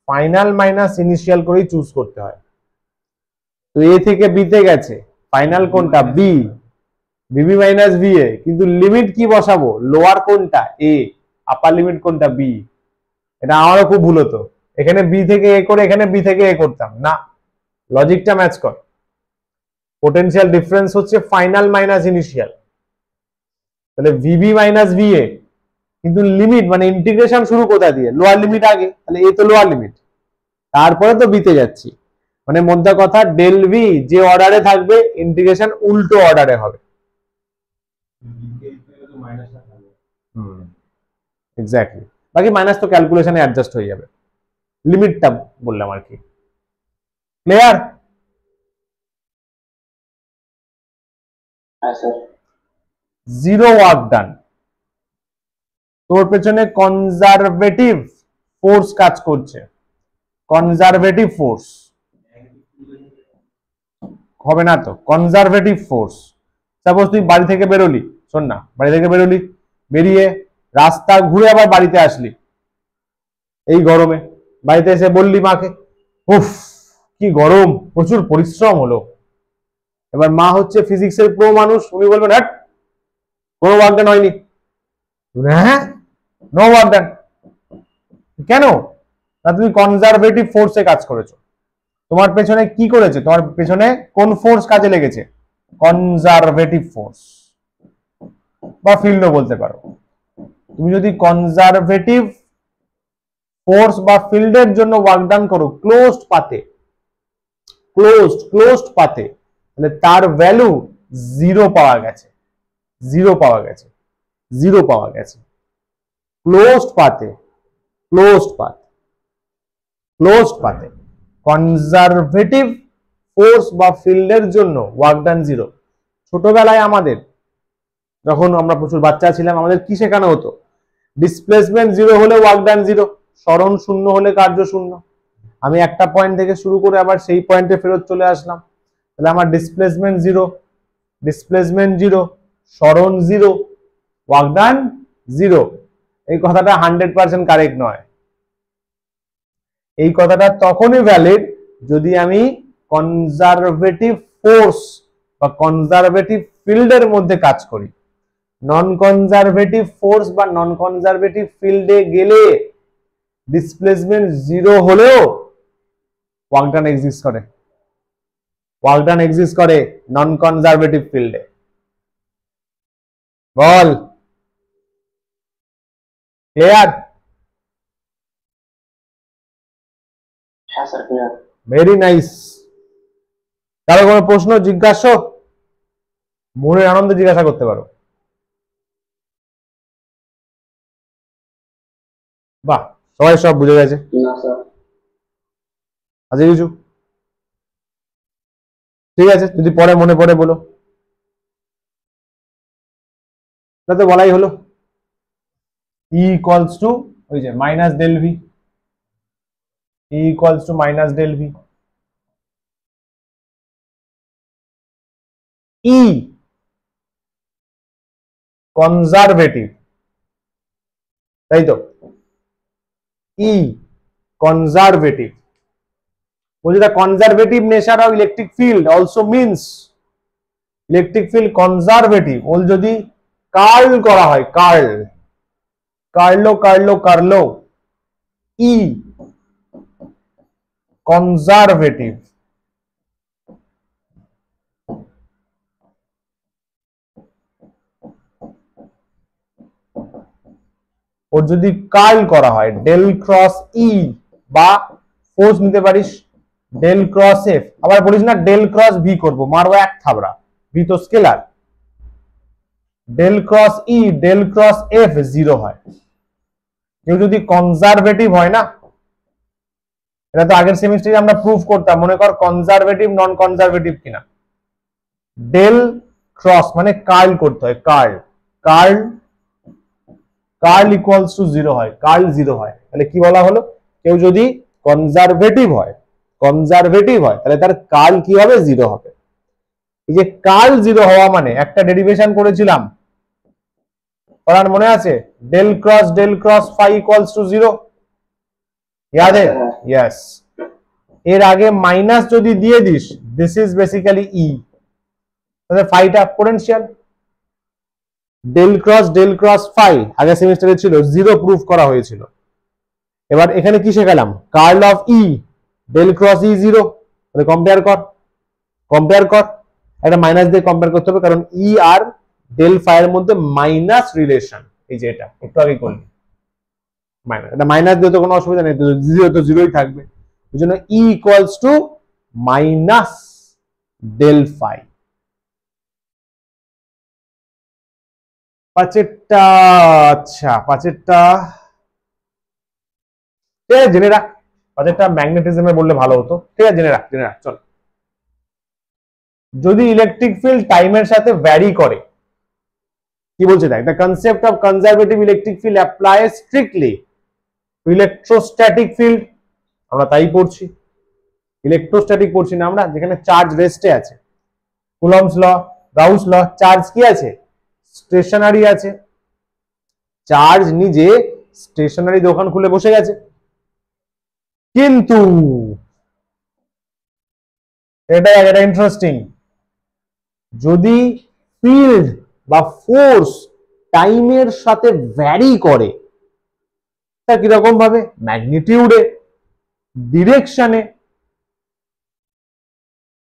ফাইনাল মাইনাস ইনিশিয়াল করেই চুজ করতে হয়। তো এ থেকে বি তে গেছে, ফাইনাল কোনটা B, V B minus V A, কিন্তু লিমিট কি বসাবো, লোয়ার কোনটা এ, আপার লিমিট কোনটা বি। এটা আমারও খুব ভুল হতো, এখানে বি থেকে এ করে এখানে বি থেকে এ করতাম না, লজিকটা ম্যাচ কর। পোটেনশিয়াল ডিফারেন্স হচ্ছে ফাইনাল মাইনাস ইনিশিয়াল, তাহলে ভিবি মাইনাস ভি এ, কিন্তু লিমিট মানে ইন্টিগ্রেশন শুরু কোথা দিয়ে, লোয়ার লিমিট আগে, তাহলে এ তো লোয়ার লিমিট, তারপরে তো বিতে যাচ্ছি, মানে মোদ্দা কথা ডেল ভি যে অর্ডারে থাকবে ইন্টিগ্রেশন উল্টো অর্ডারে হবে। এক্স্যাক্টলি, বাকি মাইনাস তো ক্যালকুলেশনে অ্যাডজাস্ট হয়ে যাবে, লিমিটটা বললাম আর কি। ক্লিয়ার? হ্যাঁ স্যার। জিরো ওয়ার্ক ডান, তোর পেছনে কনজারভেটিভ ফোর্স কাজ করছে, কনজারভেটিভ ফোর্স হবে না তো, কনজারভেটিভ ফোর্স। সাপোজ তুই বাড়ি থেকে বেরোলি, শোন না, বাড়ি থেকে বেরোলি, বেরিয়ে রাস্তা ঘুরে আবার বাড়িতে আসলি এই গরমে, বাড়িতে এসে বললি মাকে, উফ কি গরম, প্রচুর পরিশ্রম হলো। এবার মা হচ্ছে ফিজিক্সের প্রো মানুষ, উনি বলবেন হ্যাট কোনো ওয়ার্ক ডান হয়নি, হ্যাঁ নো ওয়ার্ক ডান। কেন না, তুমি কনজারভেটিভ ফোর্সে কাজ করেছো, তোমার পেছনে কি করেছে, তোমার পেছনে কোন ফোর্স কাজে লেগেছে, কনজারভেটিভ ফোর্স বা ফিল্ডও বলতে পারো। তুমি যদি কনজারভেটিভ ফোর্স বা ফিল্ডের জন্য ওয়ার্ক ডান করো ক্লোজড পাথে, ক্লোজড পাথে, তাহলে তার ভ্যালু জিরো পাওয়া গেছে, জিরো পাওয়া গেছে, জিরো পাওয়া গেছে। ক্লোজড পাথে, ক্লোজড পাথ, ক্লোজড পাথে কনজারভেটিভ ফোর্স বা ফিল্ডের জন্য ওয়ার্ক ডান জিরো। ছোটবেলায় আমাদের যখন আমরা প্রচুর বাচ্চা ছিলাম, আমাদের কি শেখানো হতো, ডিসপ্লেসমেন্ট জিরো হলে ওয়ার্ক ডান জিরো, সরণ শূন্য হলে কার্য শূন্য। আমি একটা পয়েন্ট থেকে শুরু করে আবার সেই পয়েন্টে ফেরত চলে আসলাম, তাহলে আমার ডিসপ্লেসমেন্ট জিরো, ডিসপ্লেসমেন্ট জিরো, সরণ জিরো, ওয়ার্ক ডান জিরো। এই কথাটা 100% কারেক্ট নয়, এই কথাটা তখনই ভ্যালিড যদি আমি কনজারভেটিভ ফোর্স বা কনজারভেটিভ ফিল্ডের মধ্যে কাজ করি। নন কনজারভেটিভ ফোর্স বা নন কনজারভেটিভ ফিল্ডে গেলে ডিসপ্লেসমেন্ট জিরো হলেও ওয়ার্ক ডান এক্সিস্ট করে, ওয়ার্ক ডান এক্সিস্ট করে নন কনজারভেটিভ ফিল্ডে। বল ক্লিয়ার? হ্যাঁ স্যার ক্লিয়ার। Very nice. কারো কোনো প্রশ্ন জিজ্ঞাসা, মনের আনন্দে জিজ্ঞাসা করতে পারো। বাহ, সবাই সব বুঝে গেছে। না স্যার। আছে কিছু? ঠিক আছে, যদি পরে মনে পড়ে বলো, তো বলাই হলো। E equals to ওই যে minus del V, E equals to minus del V. E conservative, তাই তো, ই কনজারভেটিভ। বলছি the conservative nature of electric field also means electric field conservative. ওল যদি কার্ল করা হয়, কার্লো ই কনজারভেটিভ। ওর যদি কার্ল করা হয় ডেল ক্রস ই বা ফোর্স নিতে পারিস ডেল ক্রস এফ, আবার বলিস না ডেল ক্রস ভি করবো, মারবো এক থাবড়া, ভি তো স্কেলার। ডেল ক্রস ই ডেল ক্রস এফ জিরো হয়। কেউ যদি কনজারভেটিভ হয় না, এটা তো আগের সেমিস্টারে আমরা প্রুফ করতাম, মনে কর কনজারভেটিভ নন কনজারভেটিভ কিনা। ডেল ক্রস মানে কার্ল করতে হয়, কার্ল ইকুয়ালস টু জিরো হয়, কার্ল জিরো হয়। তাহলে কি বলা হলো, কেউ যদি কনজারভেটিভ হয় তাহলে তার কার্ল কি হবে, জিরো হবে। এই যে কার্ল জিরো হওয়া মানে একটা ডেরিভেশন করেছিলাম, পড়ার মনে আছে, del cross phi equals to zero, याद है? यस। এর আগে মাইনাস যদি দিয়ে this, this is basically E, তাহলে ফাইটা পোটেনশিয়াল। ডেল ক্রস ফাই আগের সেমিস্টারে ছিল, জিরো প্রুফ করা হয়েছিল। এবার এখানে কি শেখালাম, curl of E del cross E zero. তাহলে কম্পেয়ার কর, একটা মাইনাস দিয়ে কম্পেয়ার করতে হবে, কারণ ই আর ডেল ফাই এর মধ্যে মাইনাস রিলেশন। এই যে এটা একটু আগে করলি, মাইনাস, এটা মাইনাস দিয়ে তো কোনো অসুবিধা নেই, জিরো তো জিরোই থাকবে। এই জন্য E equals to minus del phi. পাঁচেরটা, আচ্ছা পাঁচেরটা জেনে রাখ, পাঁচেরটা ম্যাগনেটিজমে বললে ভালো হতো। ঠিক আছে, জেনে রাখ চল। যদি ইলেকট্রিক ফিল্ড টাইমের সাথে ভ্যারি করে, কি বলছে দেখ, the concept of conservative electric field applies strictly electrostatic field. আমরা তাই পড়ছি, ইলেকট্রোস্ট্যাটিক পড়ছি না আমরা, যেখানে চার্জ রেস্টে আছে। কুলম্বস ল, গাউস ল, চার্জ কি আছে, স্টেশনারি আছে। চার্জ নিজে স্টেশনারি দোকান খুলে বসে গেছে, কিন্তু এটা ইন্টারেস্টিং, যদি ফিল্ড বা ফোর্স টাইমের সাথে ভ্যারি করে, তা কিরকম ভাবে, ম্যাগনিটিউডে, ডিরেকশনে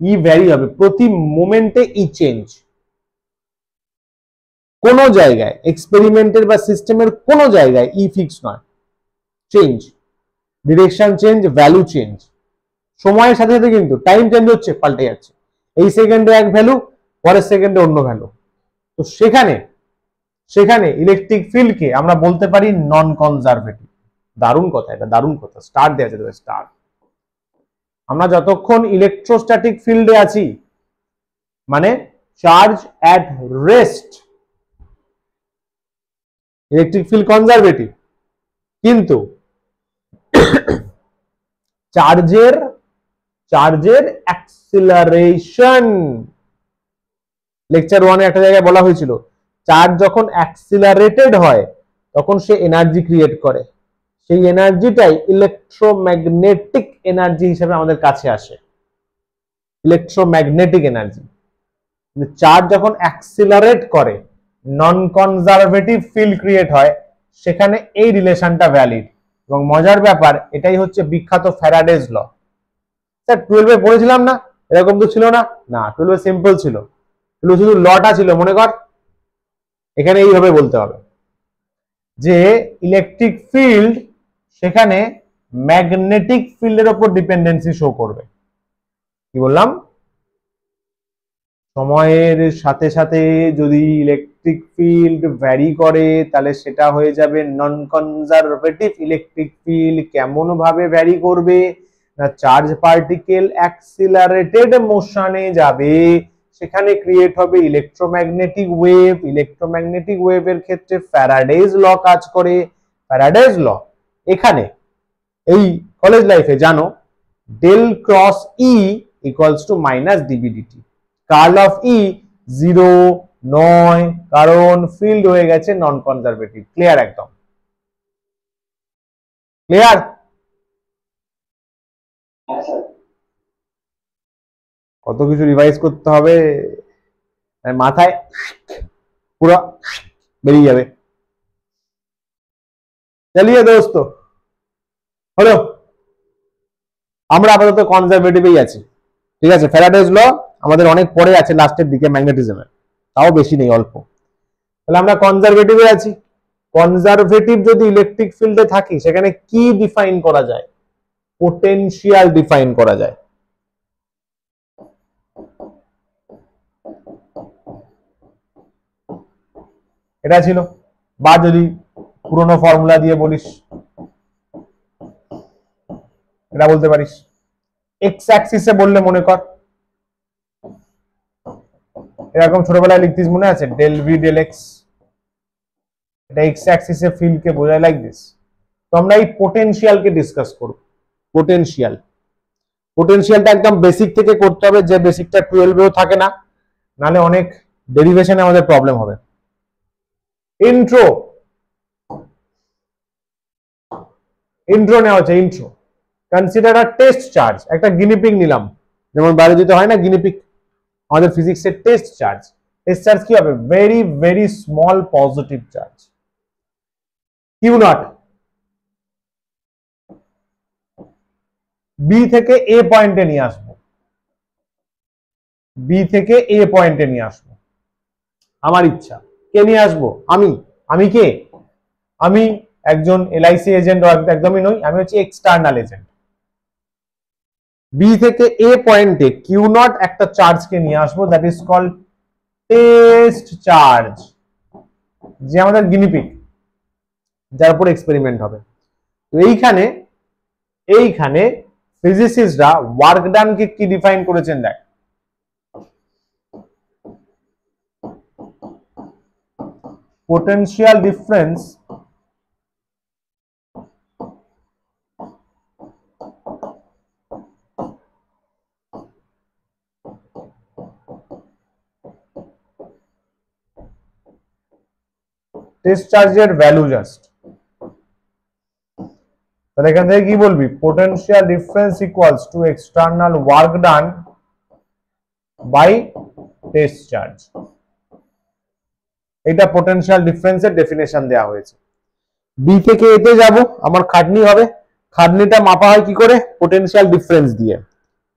ই ভ্যারি হবে, প্রতি মোমেন্টে ই চেঞ্জ। কোন জায়গায় এক্সপেরিমেন্টের বা সিস্টেমের কোন জায়গায় ই ফিক্স নয়, change, direction change, value change. সময়ের সাথে সাথে কিন্তু টাইম চেঞ্জ হচ্ছে, পাল্টে যাচ্ছে, এই সেকেন্ডে এক ভ্যালু, পরের সেকেন্ডে অন্য ভ্যালু। তো সেখানে ইলেকট্রিক ফিল্ডকে আমরা বলতে পারি নন কনজারভেটিভ। দারুণ কথা, এটা দারুণ কথা, স্টার দেওয়া যেতে পারে, স্টার। আমরা যতক্ষণ ইলেকট্রোস্ট্যাটিক ফিল্ডে আছি, মানে charge at rest, electric field conservative, কিন্তু চার্জের অ্যাক্সিলারেশন, লেকচার 1 এ একটা জায়গায় বলা হয়েছিল, চার্জ যখন অ্যাক্সিলারেটেড হয় তখন সে এনার্জি ক্রিয়েট করে, সেই এনার্জিটাই ইলেকট্রোম্যাগনেটিক এনার্জি হিসেবে আমাদের কাছে আসে, ইলেকট্রোম্যাগনেটিক এনার্জি। চার্জ যখন অ্যাক্সিলারেট করে, নন কনজারভেটিভ ফিল্ড ক্রিয়েট হয়, সেখানে এই রিলেশনটা ভ্যালিড। এবং মজার ব্যাপার, এটাই হচ্ছে বিখ্যাত ফ্যারাডেজ ল। স্যার 12 এ পড়েছিলাম না, এরকম তো ছিল না, 12 এ সিম্পল ছিল, শুধু লটা ছিল, মনে কর। এখানে এইভাবে বলতে হবে যে ইলেকট্রিক ফিল্ড সেখানে ম্যাগনেটিক ফিল্ডের উপর ডিপেন্ডেন্সি শো করবে। কি বললাম, সময়ের সাথে সাথে যদি ইলেকট্রিক ফিল্ড ভ্যারি করে, তাহলে সেটা হয়ে যাবে নন কনজারভেটিভ ইলেকট্রিক ফিল্ড। কেমন ভাবে ভ্যারি করবে না, চার্জ পার্টিকেল অ্যাক্সিলারেটেড মোশনে যাবে, সেখানে ক্রিয়েট হবে ইলেকট্রোম্যাগনেটিক ওয়েভ। ইলেকট্রোম্যাগনেটিক ওয়েভের ক্ষেত্রে ফ্যারাডেজ ল কাজ করে। ফ্যারাডেজ ল এখানে এই কলেজ লাইফে জানো, del cross E equals to minus d B d t. Curl of E zero নয়, কারণ ফিল্ড হয়ে গেছে নন কনজারভেটিভ। ক্লিয়ার একদম। ক্লিয়ার? হ্যাঁ স্যার। কত কিছু রিভাইজ করতে হবে, মাথায় পুরো বেরিয়ে যাবে। চলিয়ে দোস্ত, হলো, আমরা আপাতত কনজারভেটিভেই আছি, ঠিক আছে। ফ্যারাডেজ ল আমাদের অনেক পরে আছে, লাস্টের দিকে ম্যাগনেটিজমে, তাও বেশি নেই, অল্প। তাহলে আমরা কনজারভেটিভে আছি। কনজারভেটিভ যদি ইলেকট্রিক ফিল্ডে থাকি, সেখানে কি ডিফাইন করা যায়? পোটেনশিয়াল ডিফাইন করা যায়। এটা ছিল, বা যদি পুরনো ফর্মুলা দিয়ে বলিস, এটা বলতে পারিস। এক্স অ্যাক্সিসে বললে মনে কর এরকম ছোটবেলায় লিখতিস, মনে আছে? ডেল ভি ডেল এক্স, এটা এক্স অ্যাক্সিসে ফিল্ডকে বোঝায় লাইক দিস। তো আমরা এই পোটেনশিয়ালকে ডিসকাস করব। পোটেনশিয়াল, পোটেনশিয়ালটা একদম বেসিক থেকে করতে হবে, যে বেসিকটা 12এও থাকে না, নালে অনেক ডেরিভেশনে আমাদের প্রবলেম হবে। ইন্ট্রো, ইন্ট্রো নেওয়া হচ্ছে। ইন্ট্রো, কনসিডার আ টেস্ট চার্জ। একটা গিনিপিগ নিলাম, যেমন বায়োলজিতে হয় না গিনিপিগ, আমাদের ফিজিক্সের টেস্ট চার্জ। টেস্ট চার্জ কি হবে? Very very small positive charge, Q naught. B থেকে এ পয়েন্টে নিয়ে আসবো, বি থেকে এ পয়েন্টে নিয়ে আসবো, আমার ইচ্ছা। কে নিয়ে আসবো? আমি। আমি কে? আমি একজন এলআইসি এজেন্ট, একদমই নই, আমি হচ্ছে এক্সটার্নাল এজেন্ট। বি থেকে এ পয়েন্টে কিউ নট একটা চার্জকে নিয়ে আসবো, that is called test charge, যে আমাদের গিনিপিগ, যার উপর এক্সপেরিমেন্ট হবে। তো এইখানে এইখানে ফিজিসিস্টরা ওয়ার্ক ডানকে কি ডিফাইন করেছেন? দেখ, potential difference টেস্ট চার্জের ভ্যালু জাস্ট। তাহলে এখান থেকে কি বলবি? Potential difference equals to external work done by test charge. এটা পোটেনশিয়াল ডিফারেন্সের ডেফিনেশন দেওয়া হয়েছে। বি থেকে এতে যাব, আমার খাটনি হবে। খাটনিটা মাপা হয় কি করে? পোটেনশিয়াল ডিফারেন্স দিয়ে।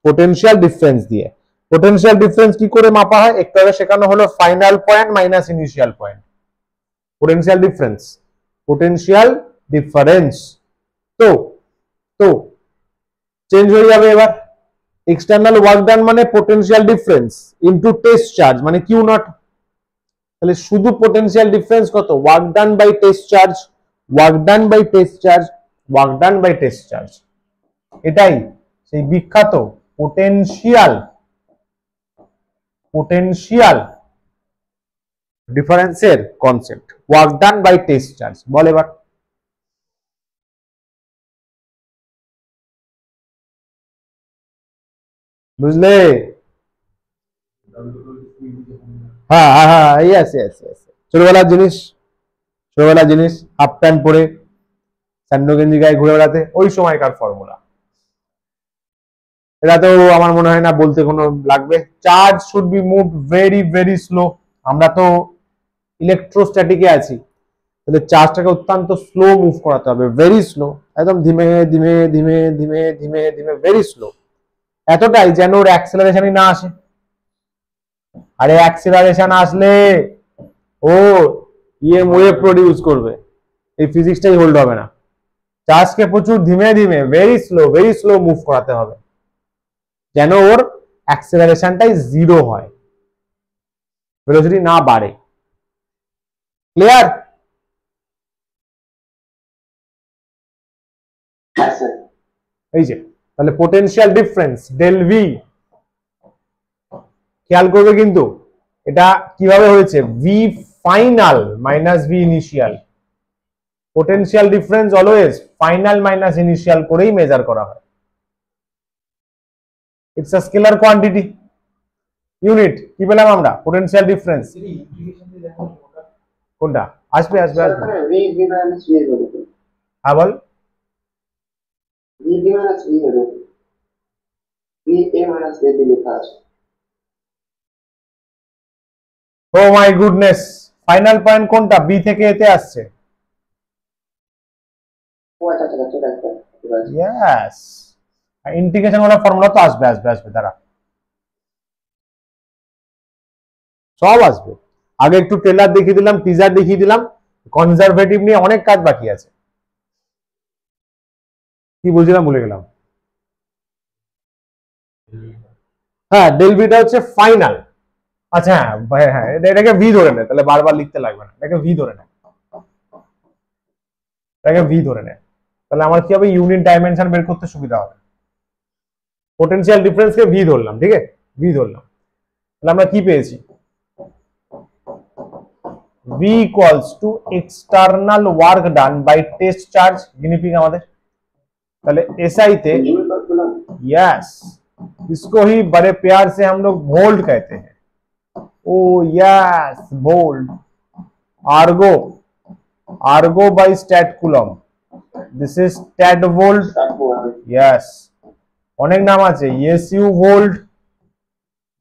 পোটেনশিয়াল ডিফারেন্স দিয়ে। পোটেনশিয়াল ডিফারেন্স কি করে মাপা হয়? একটু আগে শেখানো হলো, final point minus initial point. Potential difference, potential difference. তো তো চেঞ্জ হয়ে যাবে এবার। এক্সটার্নাল ওয়ার্ক ডান মানে potential difference into test charge মানে কিউ নট। তাহলে শুধু পোটেনশিয়াল ডিফারেন্স কত? Work done by test charge, work done by test charge, work done by test charge. এটাই সেই বিখ্যাত পোটেনশিয়াল পোটেনশিয়াল ডিফারেন্সের concept, work done by test charge. বল এবার। বুঝলে? হ্যাঁ হ্যাঁ হ্যাঁ, ইয়েস ইয়েস ইয়েস। ছোটবেলার জিনিস, ছোটবেলার জিনিস, হাফ প্যান্ট পরে স্যান্ডো গেঞ্জি গায়ে ঘুরে বেড়াতে, ওই সময়কার ফর্মুলা। এটা তো আমার মনে হয় না বলতে কোনো লাগবে। Charge should be move very very slow. আমরা তো ইলেকট্রোস্ট্যাটিকে আছি, তাহলে চার্জটাকে অত্যন্ত স্লো মুভ করাতে হবে, ভেরি স্লো, একদম ধীমে ধীমে ধীমে ধীমে ধীমে ধীমে, ভেরি স্লো। এতটাই যেন ওর অ্যাক্সেলারেশনই না আসে। আরে অ্যাক্সেলারেশন আসলে ও ওয়েভ প্রডিউস করবে, এই ফিজিক্সটাই হোল্ড হবে না। চার্জকে প্রচুর Dheeme Dheeme, very slow move করাতে হবে, যেন ওর অ্যাক্সেলারেশনটাই জিরো হয়, ভেলোসিটি না বাড়ে। ক্লিয়ার? হ্যাঁ স্যার। এই যে, তাহলে পোটেনশিয়াল ডিফারেন্স ডেল ভি, খেয়াল করবে কিন্তু এটা কিভাবে হয়েছে, V final minus V initial. Potential difference always final minus initial করেই মেজার করা হয়। It's a scalar quantity. Unit কি পেলাম আমরা? Potential difference. কোনটা? আসবে আসবে আসবে। ভি ভি মাইনাস ভি বলতে। হ্যাঁ বল। EB minus V হবে VA minus AB লেখা আছে। ও মাই গুডনেস, ফাইনাল পয়েন্ট কোনটা? বি থেকে এতে আসছে। ও আচ্ছা আচ্ছা ঠিক আছে ঠিক আছে। ইয়েস, ইন্টিগ্রেশন ওয়ালা ফর্মুলা তো আসবে আসবে আসবে, দাঁড়া সব আসবে। আগে একটু ট্রেলার দেখিয়ে দিলাম, টিজার দেখিয়ে দিলাম, কনজারভেটিভ নিয়ে অনেক কাজ বাকি আছে। কি বলছিলাম ভুলে গেলাম। হ্যাঁ, ডেল বিটা হচ্ছে ফাইনাল। আচ্ছা হ্যাঁ হ্যাঁ, এটাকে ভি ধরে নে, তাহলে বারবার লিখতে লাগবে না, এটাকে ভি ধরে নে, এটাকে ভি ধরে নে, তাহলে আমার কি হবে, ইউনিট ডাইমেনশন বের করতে সুবিধা হবে। পোটেনশিয়াল ডিফারেন্সকে ভি ধরলাম, ঠিক আছে, ভি ধরলাম, তাহলে আমরা কি পেয়েছি, V equals to external work done by test charge, guinea pig আমাদের, তাহলে SI তে जूल पर कूलम। यस, इसको ही बड़े प्यार से हम लोग वोल्ट कहते हैं। Oh yes, volt, erg, erg by stat coulomb, this is stat volt. Yes, অনেক নাম আছে, ESU volt,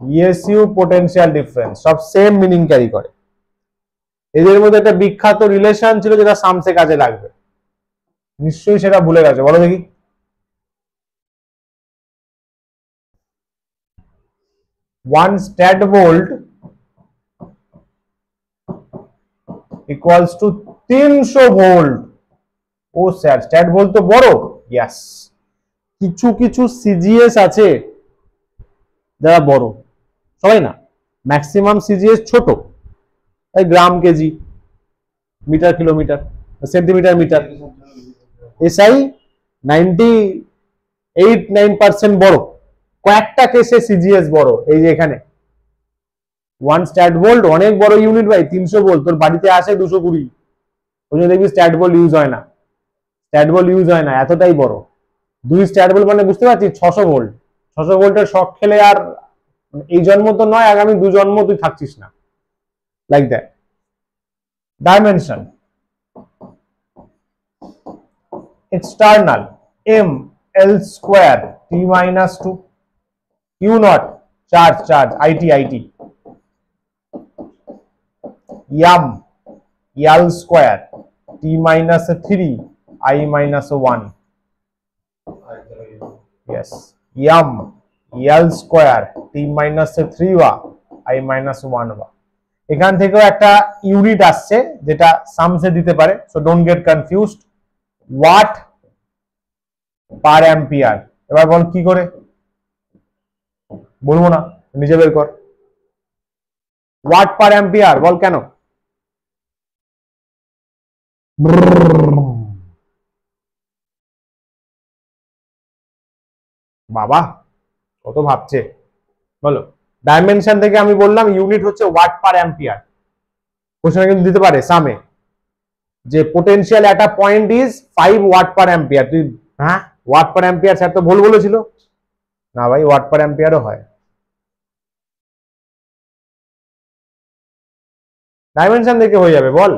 ESU potential difference, সব সেম মিনিং ক্যারি করে। এদের মধ্যে একটা বিখ্যাত রিলেশন ছিল যেটা সামসে কাজে লাগবে, নিশ্চয়ই সেটা ভুলে গেছে, বলো দেখি। One stat volt equals to 300 volt. Oh sir, stat volt তো বড়। ইয়েস, কিছু কিছু সিজিএস আছে যারা বড়, সবাই না, ম্যাক্সিমাম সিজিএস ছোট, gram KG metre kilometre centimetre metre. SI 98-9% বড়, কয়েকটা কেসে সিজিএস বড়। এই যে এখানে ওয়ান স্ট্যাট ভোল্ট অনেক বড় ইউনিট ভাই, 300 ভোল্ট, তোর বাড়িতে আসে 220, ওই জন্য দেখবি স্ট্যাট ভোল্ট ইউজ হয় না, স্ট্যাট ভোল্ট ইউজ হয় না, এতটাই বড়। 2 স্ট্যাট ভোল্ট মানে বুঝতে পারছিস, 600 ভোল্ট, 600 ভোল্টের শক খেলে আর এই জন্ম তো নয়, আগামী 2 জন্ম তুই থাকছিস না, like that. Dimension external m l square t minus 2 q naught charge it m l square t minus 3 I minus 1, yes, m l square t minus 3 বা I minus 1 বা। এখান থেকেও একটা ইউনিট আসছে যেটা সামসে দিতে পারে, so don't get confused. Watt per ampere, এবার বল কি করে, বলবো না, নিজে বের কর। ওয়াট পার অ্যাম্পিয়ার বল, কেন? বাবা কত ভাবছে, বলো। ডাইমেনশন থেকে আমি বললাম ইউনিট হচ্ছে ওয়াট পার অ্যাম্পিয়ার। কোশ্চেনে কিন্তু দিতে পারে সামে যে potential at a point is 5 watt per ampere, তুই হ্যাঁ ওয়াট পার অ্যাম্পিয়ার স্যার তো ভুল বলেছিল না ভাই, ওয়াট পার অ্যাম্পিয়ারও হয়। ডাইমেনশন দেখে হয়ে যাবে, বল।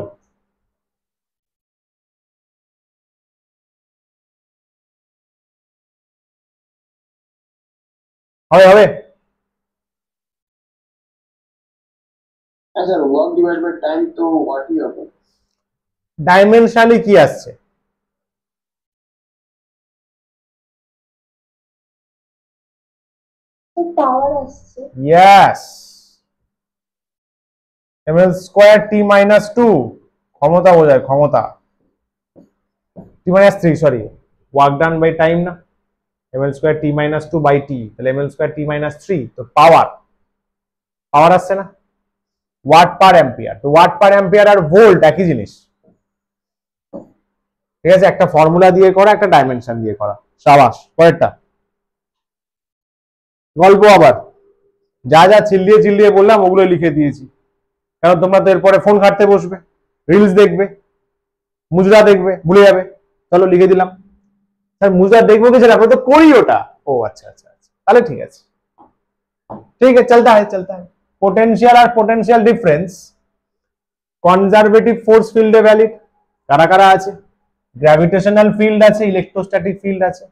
হবে হবে। আচ্ছা, ওয়ার্ক ডিভাইড বাই টাইম তো ওয়াটই হবে। ডাইমেনশনে কি আসছে, পাওয়ার আসছে। Yes, ml square t minus 2, ক্ষমতা বোঝায়, ক্ষমতা। t minus 3, sorry, work done by time না, ml square t minus 2 by t, তাহলে ml স্কয়ার t minus 3, তো পাওয়ার, পাওয়ার আসছে না, ওয়াট পার অ্যাম্পিয়ার। তো ওয়াট পার অ্যাম্পিয়ার আর ভোল্ট একই জিনিস, ঠিক আছে, একটা ফর্মুলা দিয়ে করা, একটা ডাইমেনশন দিয়ে করা, সাবাস। পরেরটা গল্প আবার, যা যা চিল্লিয়ে চিল্লিয়ে বললাম ওগুলো লিখে দিয়েছি, কারণ তোমরা তো এরপরে ফোন ঘাটতে বসবে, রিলস দেখবে, মুজরা দেখবে, ভুলে যাবে। চলো লিখে দিলাম। স্যার মুজরা দেখবো কি, সেটা তো করি ওটা। ও আচ্ছা আচ্ছা আচ্ছা, তাহলে ঠিক আছে, ঠিক আছে, চলता है चलता है। पोटेंशियल আর পোটেনশিয়াল ডিফারেন্স কনজারভেটিভ ফোর্স ফিল্ডে ভ্যালিড, কারা কারা আছে, গ্র্যাভিটেশনাল ফিল্ড আছে, ইলেকট্রোস্ট্যাটিক ফিল্ড আছে।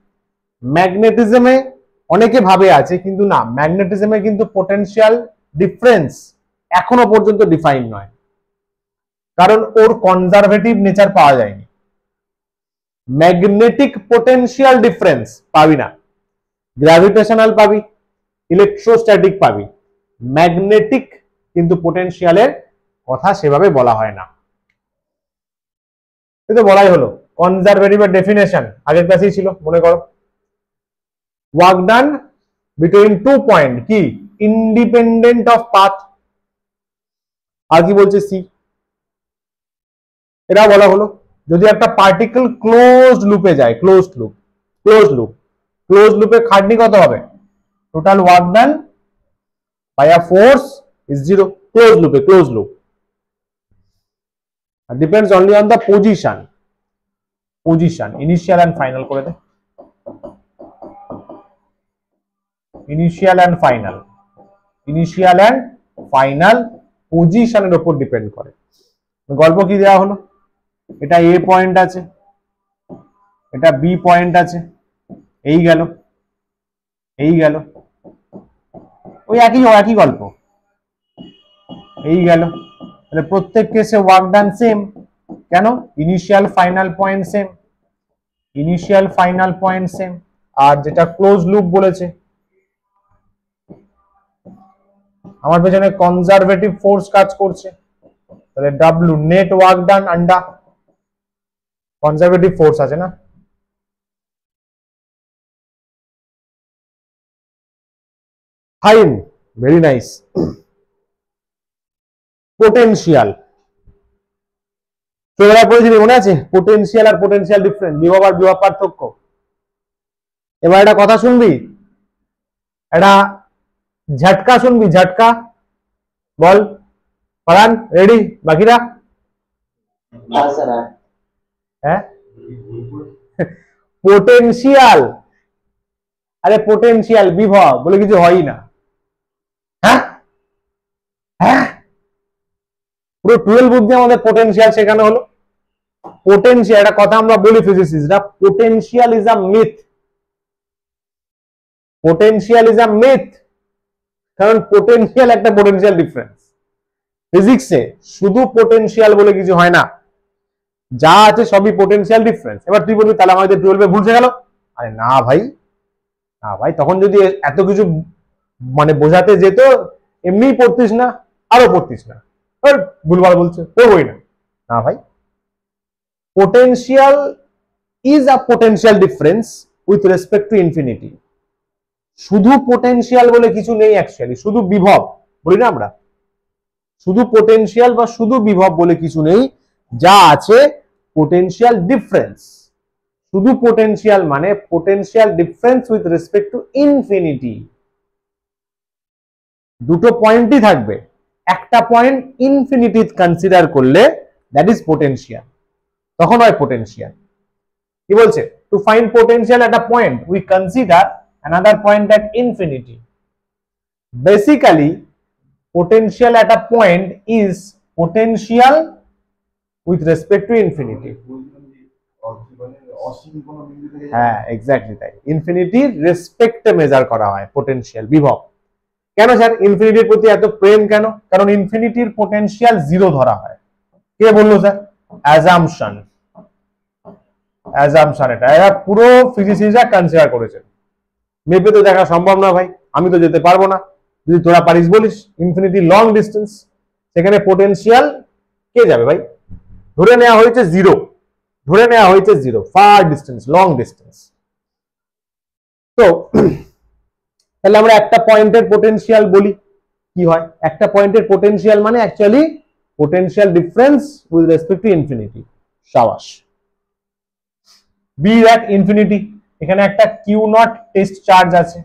ম্যাগনেটিজমে অনেকে ভাবে আছে, কিন্তু না, ম্যাগনেটিজমে কিন্তু পোটেনশিয়াল ডিফারেন্স এখনো পর্যন্ত ডিফাইন নয়, কারণ ওর কনজারভেটিভ নেচার পাওয়া যায়নি। ম্যাগনেটিক পোটেনশিয়াল ডিফারেন্স পাবি না, গ্র্যাভিটেশনাল পাবি, ইলেকট্রোস্ট্যাটিক পাবি, ম্যাগনেটিক কিন্তু পোটেনশিয়ালের কথা সেভাবে বলা হয় না। কিন্তু বলাই হলো কনজারভেটিভের ডেফিনেশন আগের ক্লাসেই ছিল, মনে করো। Work done between two point কি ইন্ডিপেন্ডেন্ট অফ পাথ, আর কি বলছে সি, এটা বলা হলো যদি একটা পার্টিকেল ক্লোজড লুপে যায়, ক্লোজড লুপে খাটনি কত হবে, total work done by a force is zero. Close loop depends only on the position, initial and final করে দে, ইনিশিয়াল এন্ড ফাইনাল পজিশনের উপর ডিপেন্ড করে। গল্প কি দেওয়া হলো, এটা এ পয়েন্ট আছে, এটা বি পয়েন্ট আছে, এই গেল ওই একই গল্প, এই গেল। তাহলে প্রত্যেক কেসে ওয়ার্ক ডান সেম, কেন, ইনিশিয়াল ফাইনাল পয়েন্ট সেম। আর যেটা ক্লোজ লুপ বলেছে, আমার পেছনে কনজারভেটিভ ফোর্স কাজ করছে, তাহলে W net work done under conservative force আছে না, ফাইন, ভেরি নাইস। পোটেনশিয়াল তোমরা পড়েছিলি, মনে আছে, পোটেনশিয়াল আর পোটেনশিয়াল ডিফারেন্স, বিভব আর বিভব পার্থক্য। এবার একটা কথা শুনবি, একটা ঝটকা শুনবি, ঝটকা বল। পারান রেডি, বাকিরা হ্যাঁ। পোটেনশিয়াল, আরে পোটেনশিয়াল বিভব বলে কিছু হয়ই না, হ্যাঁ হ্যাঁ, পুরো 12 অবধি আমাদের পোটেনশিয়াল শেখানো হলো। পোটেনশিয়াল, একটা কথা আমরা বলি ফিজিসিস্টরা, পোটেনশিয়াল ইজ আ মিথ, কারণ পোটেনশিয়াল একটা পোটেনশিয়াল ডিফারেন্স। ফিজিক্সে শুধু পোটেনশিয়াল বলে কিছু হয় না, যা আছে সবই পোটেনশিয়াল ডিফারেন্স। এবার তুই বলবি তাহলে আমাদের 12 ভুলছে গেল। আরে না ভাই, তখন যদি এত কিছু মানে বোঝাতে যেত, এমনিই পড়তিস না, আরো পড়তিস না, ভুলভাল বলছে, পড়বই না ভাই। Potential is a potential difference with respect to infinity. শুধু পোটেনশিয়াল বলে কিছু নেই, অ্যাকচুয়ালি শুধু বিভব বলি না আমরা, শুধু পোটেনশিয়াল বা শুধু বিভব বলে কিছু নেই, যা আছে পোটেনশিয়াল ডিফারেন্স। শুধু পোটেনশিয়াল মানে potential difference with respect to infinity. দুটো পয়েন্টই থাকবে, একটা পয়েন্ট ইনফিনিটি কনসিডার করলে দ্যাট ইজ পোটেনশিয়াল, তখন হয় পোটেনশিয়াল। কি বলছে, to find potential at a point we consider another point at infinity. Basically, potential at a point is potential with respect to infinity. হ্যাঁ এক্স্যাক্টলি তাই, ইনফিনিটির রেসপেক্টে মেজার করা হয় পোটেনশিয়াল, বিভব। কেন স্যার ইনফিনিটির প্রতি এত প্রেম কেন? কারণ ইনফিনিটির পোটেনশিয়াল জিরো ধরা হয়। কে বললো স্যার? অ্যাজাম্পশন, এটা পুরো ফিজিসিস্টরা কনসিডার করেছে। মেপে তো দেখা সম্ভব না ভাই, আমি তো যেতে পারবো না, যদি তোরা পারিস বলিস। ইনফিনিটি লং ডিস্টেন্স, সেখানে পোটেনশিয়াল কে যাবে ভাই? ধরে নেওয়া হয়েছে zero, far distance, long distance. তো তাহলে আমরা একটা পয়েন্টের পোটেনশিয়াল বলি, কি হয়? একটা পয়েন্টের পোটেনশিয়াল মানে actually potential difference with respect to infinity. সাবাস। বি দ্যাট ইনফিনিটি, এখানে একটা কিউ নট টেস্ট চার্জ আছে,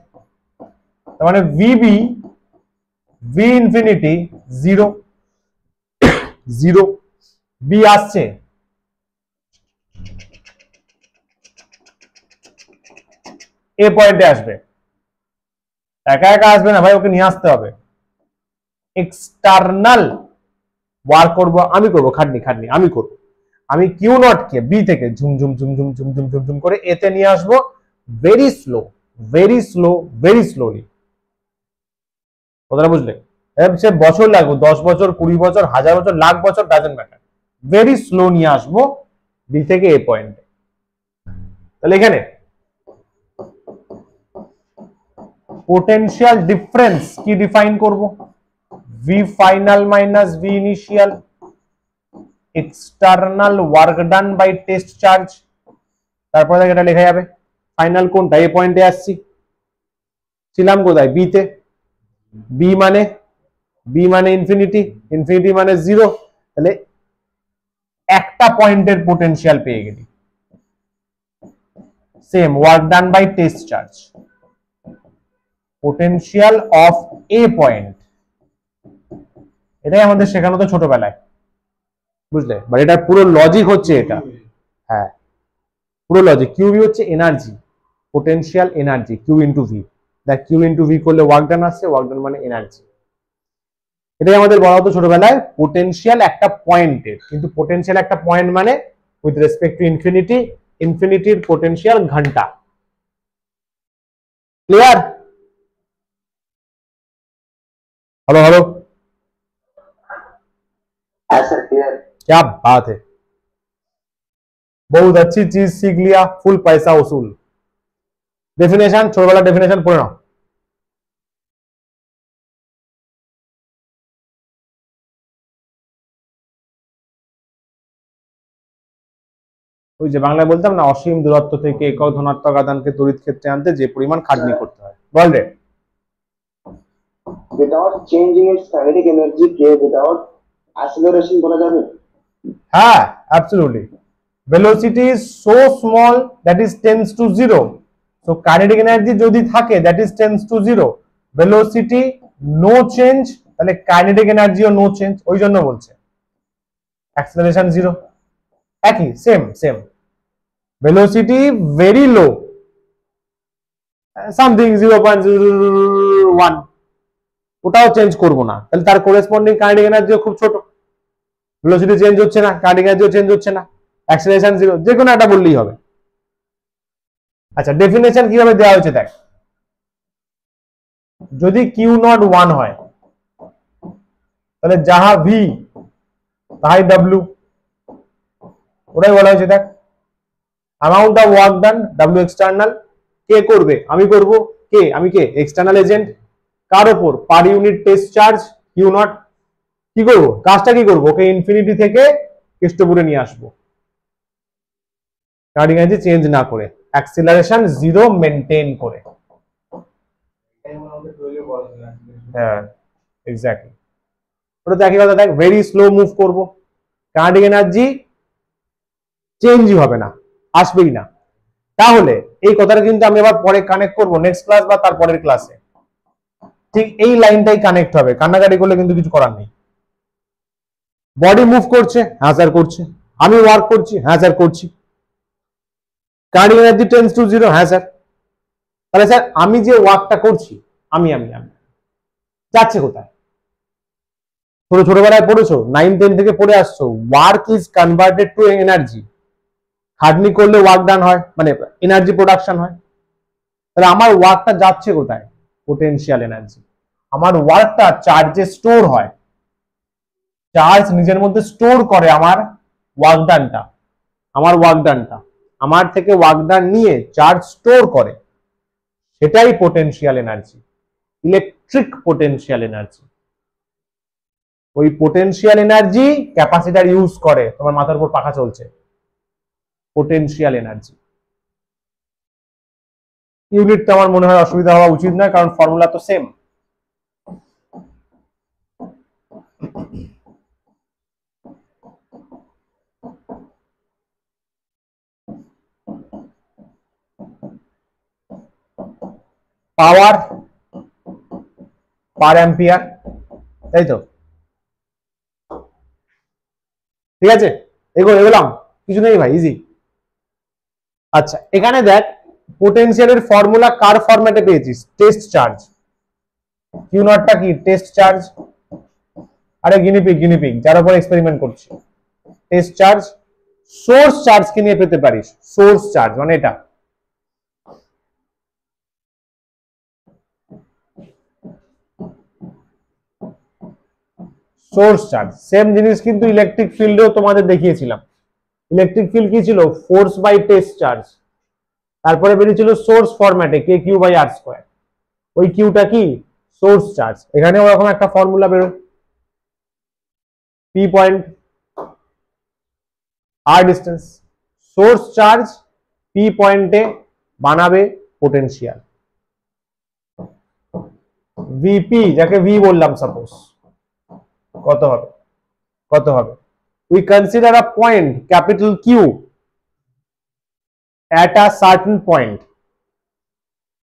তার মানে V B, V infinity zero, B আসছে, এ পয়েন্টে আসবে, একা একা আসবে না ভাই, ওকে নিয়ে আসতে হবে। এক্সটার্নাল ওয়ার্ক করবো, আমি করবো, খাটনি আমি করবো। আমি কিউ নট কে বি থেকে ঝুমঝুম করে এতে নিয়ে আসবো, very slow, very slow, very slowly. কথাটা বুঝলে? সে বছর লাগুক, 10 বছর, 20 বছর, 1000 বছর, লাখ বছর, ডাজেন্ট ম্যাটার, ভেরি স্লো নিয়ে আসবো বি থেকে এ পয়েন্টে। তাহলে এখানে পোটেনশিয়াল ডিফারেন্স কি ডিফাইন করব? V final minus V initial, external work done by test charge. তারপরে এটা লেখা যাবে ফাইনাল কোনটা, এ পয়েন্টে আসছি, ছিলাম কোথায়, বি তে। বি মানে ইনফিনিটি, ইনফিনিটি মানে 0। তাহলে একটা পয়েন্টের পোটেনশিয়াল পেয়ে গেলি, same work done by test charge, potential of A point. এটাই আমাদের শেখানো তো ছোটবেলায়, বুঝলে? বাট এটা পুরো লজিক হচ্ছে এটা, হ্যাঁ পুরো লজিক। কিউবি হচ্ছে energy, potential energy, Q into V. দেখ কিউ ইন্টু ভি করলে ওয়ার্ক ডান আসছে, ওয়ার্ক ডান মানে এনার্জি। এটাই আমাদের বলা হতো ছোটবেলায়, পোটেনশিয়াল একটা পয়েন্টের, কিন্তু পোটেনশিয়াল একটা পয়েন্ট মানে উইথ রেসপেক্ট টু ইনফিনিটি, ইনফিনিটির পোটেনশিয়াল ঘন্টা। Clear? Hello hello, sir clear. क्या बात है, बहुत अच्छी चीज सीख लिया, फुल पैसा वसूल। डेफिनेशन छोटबेला डेफिनेशन पढ़े नाओ। ওই যে বাংলায় বলতাম না, অসীম দূরত্ব থেকে একক ধনাত্মক আধানকে তড়িৎ ক্ষেত্রে আনতে যে পরিমাণ খাটনি করতে হয়। বল রে। Without changing its kinetic energy k without acceleration বলা যাবে? হ্যাঁ absolutely, velocity is so small that is tends to 0, so kinetic energy যদি থাকে that is tends to 0, velocity no change, তাহলে kinetic energy ও no change, ওই জন্য বলছে acceleration 0। একই same velocity very low, something 0.01, ওটাও চেঞ্জ করব না, তাহলে তার করেসপন্ডিং কাইনেটিক এনার্জিও খুব ছোট, ভেলোসিটি চেঞ্জ হচ্ছে না, কাইনেটিক এনার্জিও চেঞ্জ হচ্ছে না, অ্যাক্সেলারেশন 0, যে কোনো একটা বললেই হবে। আচ্ছা ডেফিনেশন কিভাবে দেওয়া হয়েছে দেখ, যদি কিউ নট 1 হয় তাহলে যাহা ভি তাহাই ডব্লিউ, ওটাই বলা হয়েছে। দেখ amount of work done W external, কে করবে, আমি করব, কে আমি কে এক্সটার্নাল এজেন্ট, কার উপর, per unit test charge Q naught. কি করবো, কাজটা কি করবো, ওকে ইনফিনিটি থেকে কেষ্টপুরে নিয়ে আসবো, কাইনেটিক এনার্জি চেঞ্জ না করে, অ্যাক্সিলারেশন 0 মেইনটেইন করে। হ্যাঁ এক্স্যাক্টলি, ওটা তো একই কথা। দেখ ভেরি স্লো মুভ করব, কাইনেটিক এনার্জি চেঞ্জই হবে না, আসবেই না। তাহলে এই কথাটা কিন্তু আমি আবার পরে কানেক্ট করব নেক্সট ক্লাস বা তার পরের ক্লাসে, ঠিক এই লাইনটাই কানেক্ট হবে, কান্নাকাটি করলে কিন্তু কিছু করার নেই। বডি মুভ করছে, হ্যাঁ স্যার করছে, আমি ওয়ার্ক করছি, হ্যাঁ স্যার করছি, কাইনেটিক এনার্জি টেন্ডস টু 0, হ্যাঁ স্যার। তাহলে স্যার আমি যে ওয়ার্কটা করছি, আমি যাচ্ছে কোথায়? ছোটবেলায় পড়েছো, 9-10 থেকে পড়ে আসছো, work is converted to energy. খাটনি করলে ওয়ার্ক ডান হয়, মানে এনার্জি প্রোডাকশন হয়। তাহলে আমার ওয়ার্কটা যাচ্ছে কোথায়? Potential energy. আমার ওয়ার্কটা চার্জে স্টোর হয়, চার্জ নিজের মধ্যে স্টোর করে আমার ওয়ার্ক ডানটা, আমার থেকে ওয়ার্ক ডান নিয়ে চার্জ স্টোর করে, সেটাই potential energy, electric potential energy. ওই পোটেনশিয়াল এনার্জি ক্যাপাসিটর ইউজ করে, তোমার মাথার উপর পাখা চলছে, পোটেনশিয়াল এনার্জি। ইউনিটটা আমার মনে হয় অসুবিধা হওয়া উচিত নয়, কারণ ফর্মুলা তো সেম। পাওয়ার পার অ্যাম্পিয়ার, তাই তো? ঠিক আছে, এগোলাম, কিছু নেই ভাই, ইজি। আচ্ছা এখানে দেখ পোটেনশিয়ালের ফর্মুলা কার ফরম্যাটে পেয়েছিস, টেস্ট চার্জ। কিউ নটটা কি, টেস্ট চার্জ। আরে গিনিপিগ যার উপর এক্সপেরিমেন্ট করছি, টেস্ট চার্জ। সোর্স চার্জ কে নিয়ে পেতে পারিস, সোর্স চার্জ মানে এটা, সোর্স চার্জ। সেম জিনিস কিন্তু ইলেকট্রিক ফিল্ডেও তোমাদের দেখিয়েছিলাম। ইলেকট্রিক ফিল্ড কি ছিল? Force by test charge. তারপরে বেরিয়েছিল সোর্স ফরম্যাটে K Q by R square. ওই কিউটা কি? Source charge. এখানে ওরকম একটা ফর্মুলা বেরোয়, P point R distance. Source charge P পয়েন্টে বানাবে পোটেনশিয়াল ভিপি, যাকে ভি বললাম সাপোজ, কত হবে? কত হবে? We consider a point capital Q at a certain point.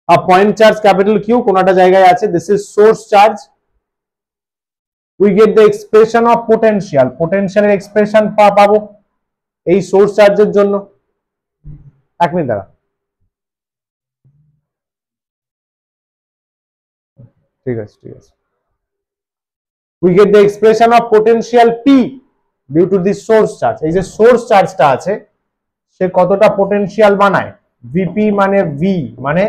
A point charge capital Q কোনটা জায়গায় আছে, this is source charge. We get the expression of potential. Potential এর expression পাবো এই সোর্স চার্জের জন্য। এক মিনিট দাঁড়া, ঠিক আছে ঠিক আছে। We get the expression of potential P due to this source charge. এই যে সোর্স চার্জটা আছে সে কতটা পোটেনশিয়াল বানায়? ভিপি মানে ভি মানে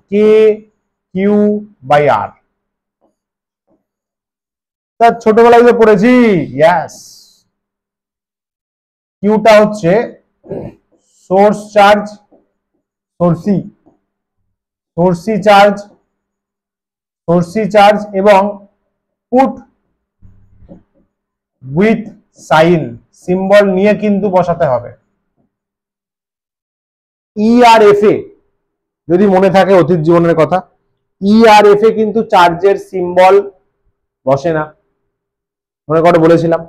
কে কিউ বাই আর। তা ছোটবেলায় যে পড়েছি, ইয়েস, কিউটা হচ্ছে সোর্স চার্জ, সোর্সি চার্জ এবং পুট উইথ সাইন, সিম্বল নিয়ে কিন্তু বসাতে হবে। ই আর এফ এ যদি মনে থাকে অতীত জীবনের কথা, ই আর এফ এ কিন্তু চার্জের সিম্বল বসে না, মনে করে বলেছিলাম।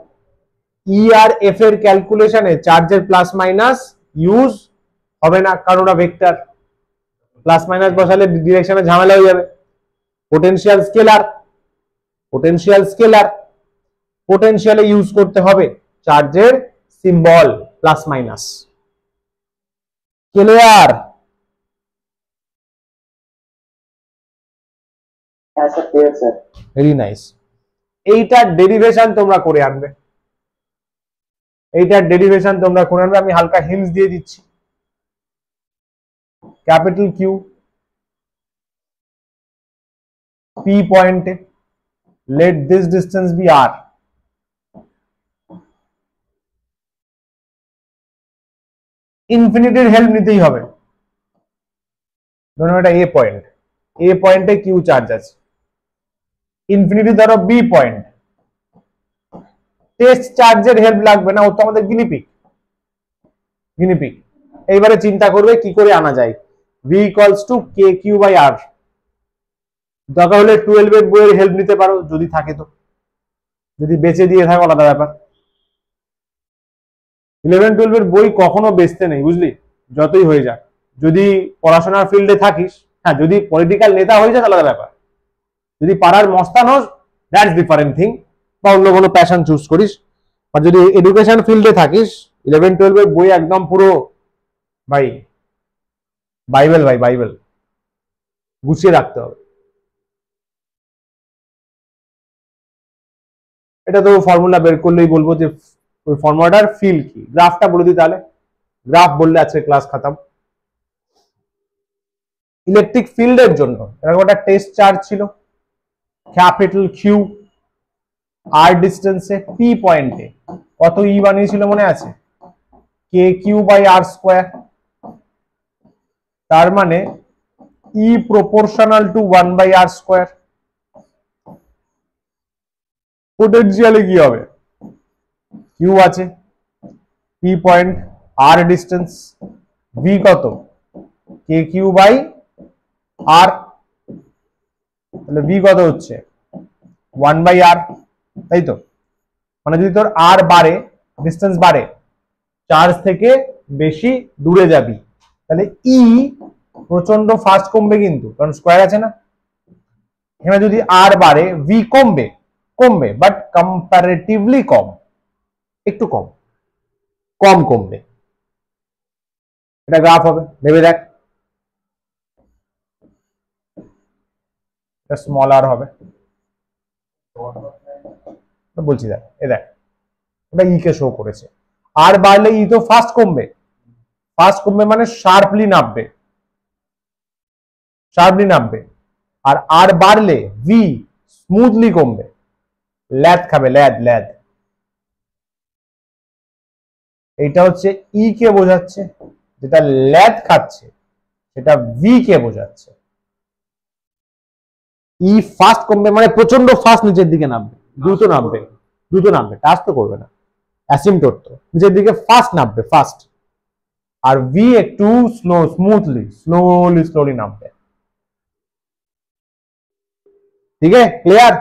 ই আর এফ এর ক্যালকুলেশনে চার্জের প্লাস মাইনাস ইউজ হবে না, কারণ ওটা ভেক্টর। প্লাস মাইনাস বসালে ডিরেকশনে ঝামেলা হয়ে যাবে। পোটেনশিয়াল পোটেনশিয়ালে ইউজ করতে হবে চার্জের সিম্বল প্লাস মাইনাস। ক্লিয়ার? হ্যাঁ sir, clear sir. Very nice. এইটার ডেরিভেশন তোমরা করে আনবে, আমি হালকা হিন্টস দিয়ে দিচ্ছি। ক্যাপিটাল কিউ পি পয়েন্টে, let this distance be R. ইনফিনিটির হেল্প নিতেই হবে। ধরুন এটা এ পয়েন্টে কিউ চার্জ আছে, ইনফিনিটি ধরো বি পয়েন্ট। টেস্ট চার্জের হেল্প লাগবে না, ও তো আমাদের গিনিপিক। এইবারে চিন্তা করবে কি করে আনা যায়। V equals to K Q by R. দরকার হলে 12 এর বইয়ের হেল্প নিতে পারো যদি থাকে, তো যদি বেঁচে দিয়ে থাকো আলাদা ব্যাপার। 11-12 এর বই কখনো বেচতে নেই, বুঝলি, যতই হয়ে যাক। যদি পড়াশোনার ফিল্ডে থাকিস, হ্যাঁ, যদি পলিটিক্যাল নেতা হয়ে যাস আলাদা ব্যাপার। যদি পাড়ার মস্তান হোস, দ্যাটস ডিফারেন্ট থিং, বা অন্য কোনো প্যাশন চুজ করিস। আর যদি এডুকেশন ফিল্ডে থাকিস, 11-12 এর বই একদম পুরো ভাই বাইবেল গুছিয়ে রাখতে হবে। এটা তো ফর্মুলা বের করলেই বলবো যে ওই ফর্মুলাটার ফিল কি। গ্রাফটা বলে দিই তাহলে, গ্রাফ বললে আজকে ক্লাস খতম। ইলেকট্রিক ফিল্ডের জন্য এরকম একটা টেস্ট চার্জ ছিল, ক্যাপিটাল কিউ আর ডিস্টেন্সে, পি পয়েন্টে কত ই বানিয়েছিল মনে আছে? K Q by R square. তার মানে E proportional to 1 by R square. পোটেনশিয়ালে কি হবে? কিউ আছে, P point, R distance, V কত? K Q by R. তাহলে ভি কত হচ্ছে? 1 বাই আর, তাই তো? মানে যদি তোর আর বাড়ে, ডিস্টেন্স বাড়ে, চার্জ থেকে বেশি দূরে যাবি, তাহলে ই প্রচন্ড ফাস্ট কমবে কিন্তু, কারণ স্কোয়ার আছে না। এখানে যদি আর বাড়ে, ভি কমবে বাট কম্পারেটিভলি কম, একটু কম কমবে। এটা গ্রাফ হবে, ভেবে দেখ। এটা স্মল আর হবে, বলছি দেখ, দেখ ওটা ই কে শো করেছে। আর বাড়লে ই তো ফাস্ট কমবে মানে শার্পলি নামবে। আর বাড়লে ভি স্মুথলি কমবে। ল্যাদ খাবে, ল্যাদ ল্যাদ। এইটা হচ্ছে ই কে বোঝাচ্ছে, যেটা ল্যাদ খাচ্ছে সেটা ভি কে বোঝাচ্ছে। ই ফাস্ট কমবে মানে প্রচন্ড ফাস্ট নিচের দিকে নামবে, দ্রুত নামবে, দ্রুত নামবে, টাচ তো করবে না, অ্যাসিম্পটোট তো, নিচের দিকে ফাস্ট নামবে, ফাস্ট। আর ভি একটু স্লো, স্মুথলি, স্লোলি নামবে। ठीक है, क्लियर?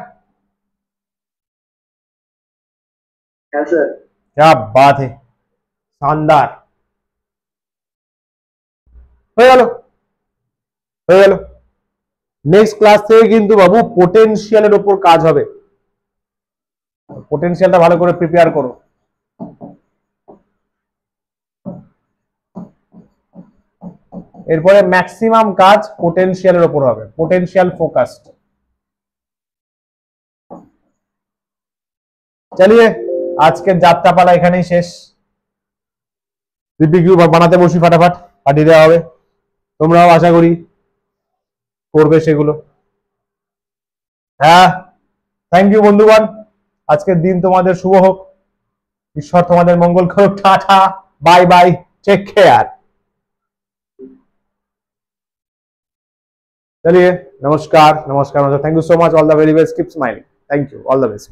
हाँ सर। क्या बात है, शानदार। হয়ে গেল, হয়ে গেল। নেক্সট ক্লাস থেকে কিন্তু বাবু পোটেনশিয়ালের উপর কাজ হবে, পোটেনশিয়ালটা ভালো করে প্রিপেয়ার করো। এরপরে ম্যাক্সিমাম কাজ পোটেনশিয়ালের উপর হবে, পোটেনশিয়াল ফোকাসড। চলিয়ে আজকের যাত্রাপালা এখানেই শেষ। রিপিকিউ বানাতে বসি, ফাটাফাট পাঠিয়ে দেওয়া হবে, তোমরাও আশা করি করবে সেগুলো। হ্যাঁ, থ্যাংক ইউ বন্ধুগণ, আজকের দিন তোমাদের শুভ হোক, ঈশ্বর তোমাদের মঙ্গল করুক। Tata, bye bye, take care. चलिए, नमस्कार नमस्कार, thank you so much, all the very best, keep smiling, thank you, all the best.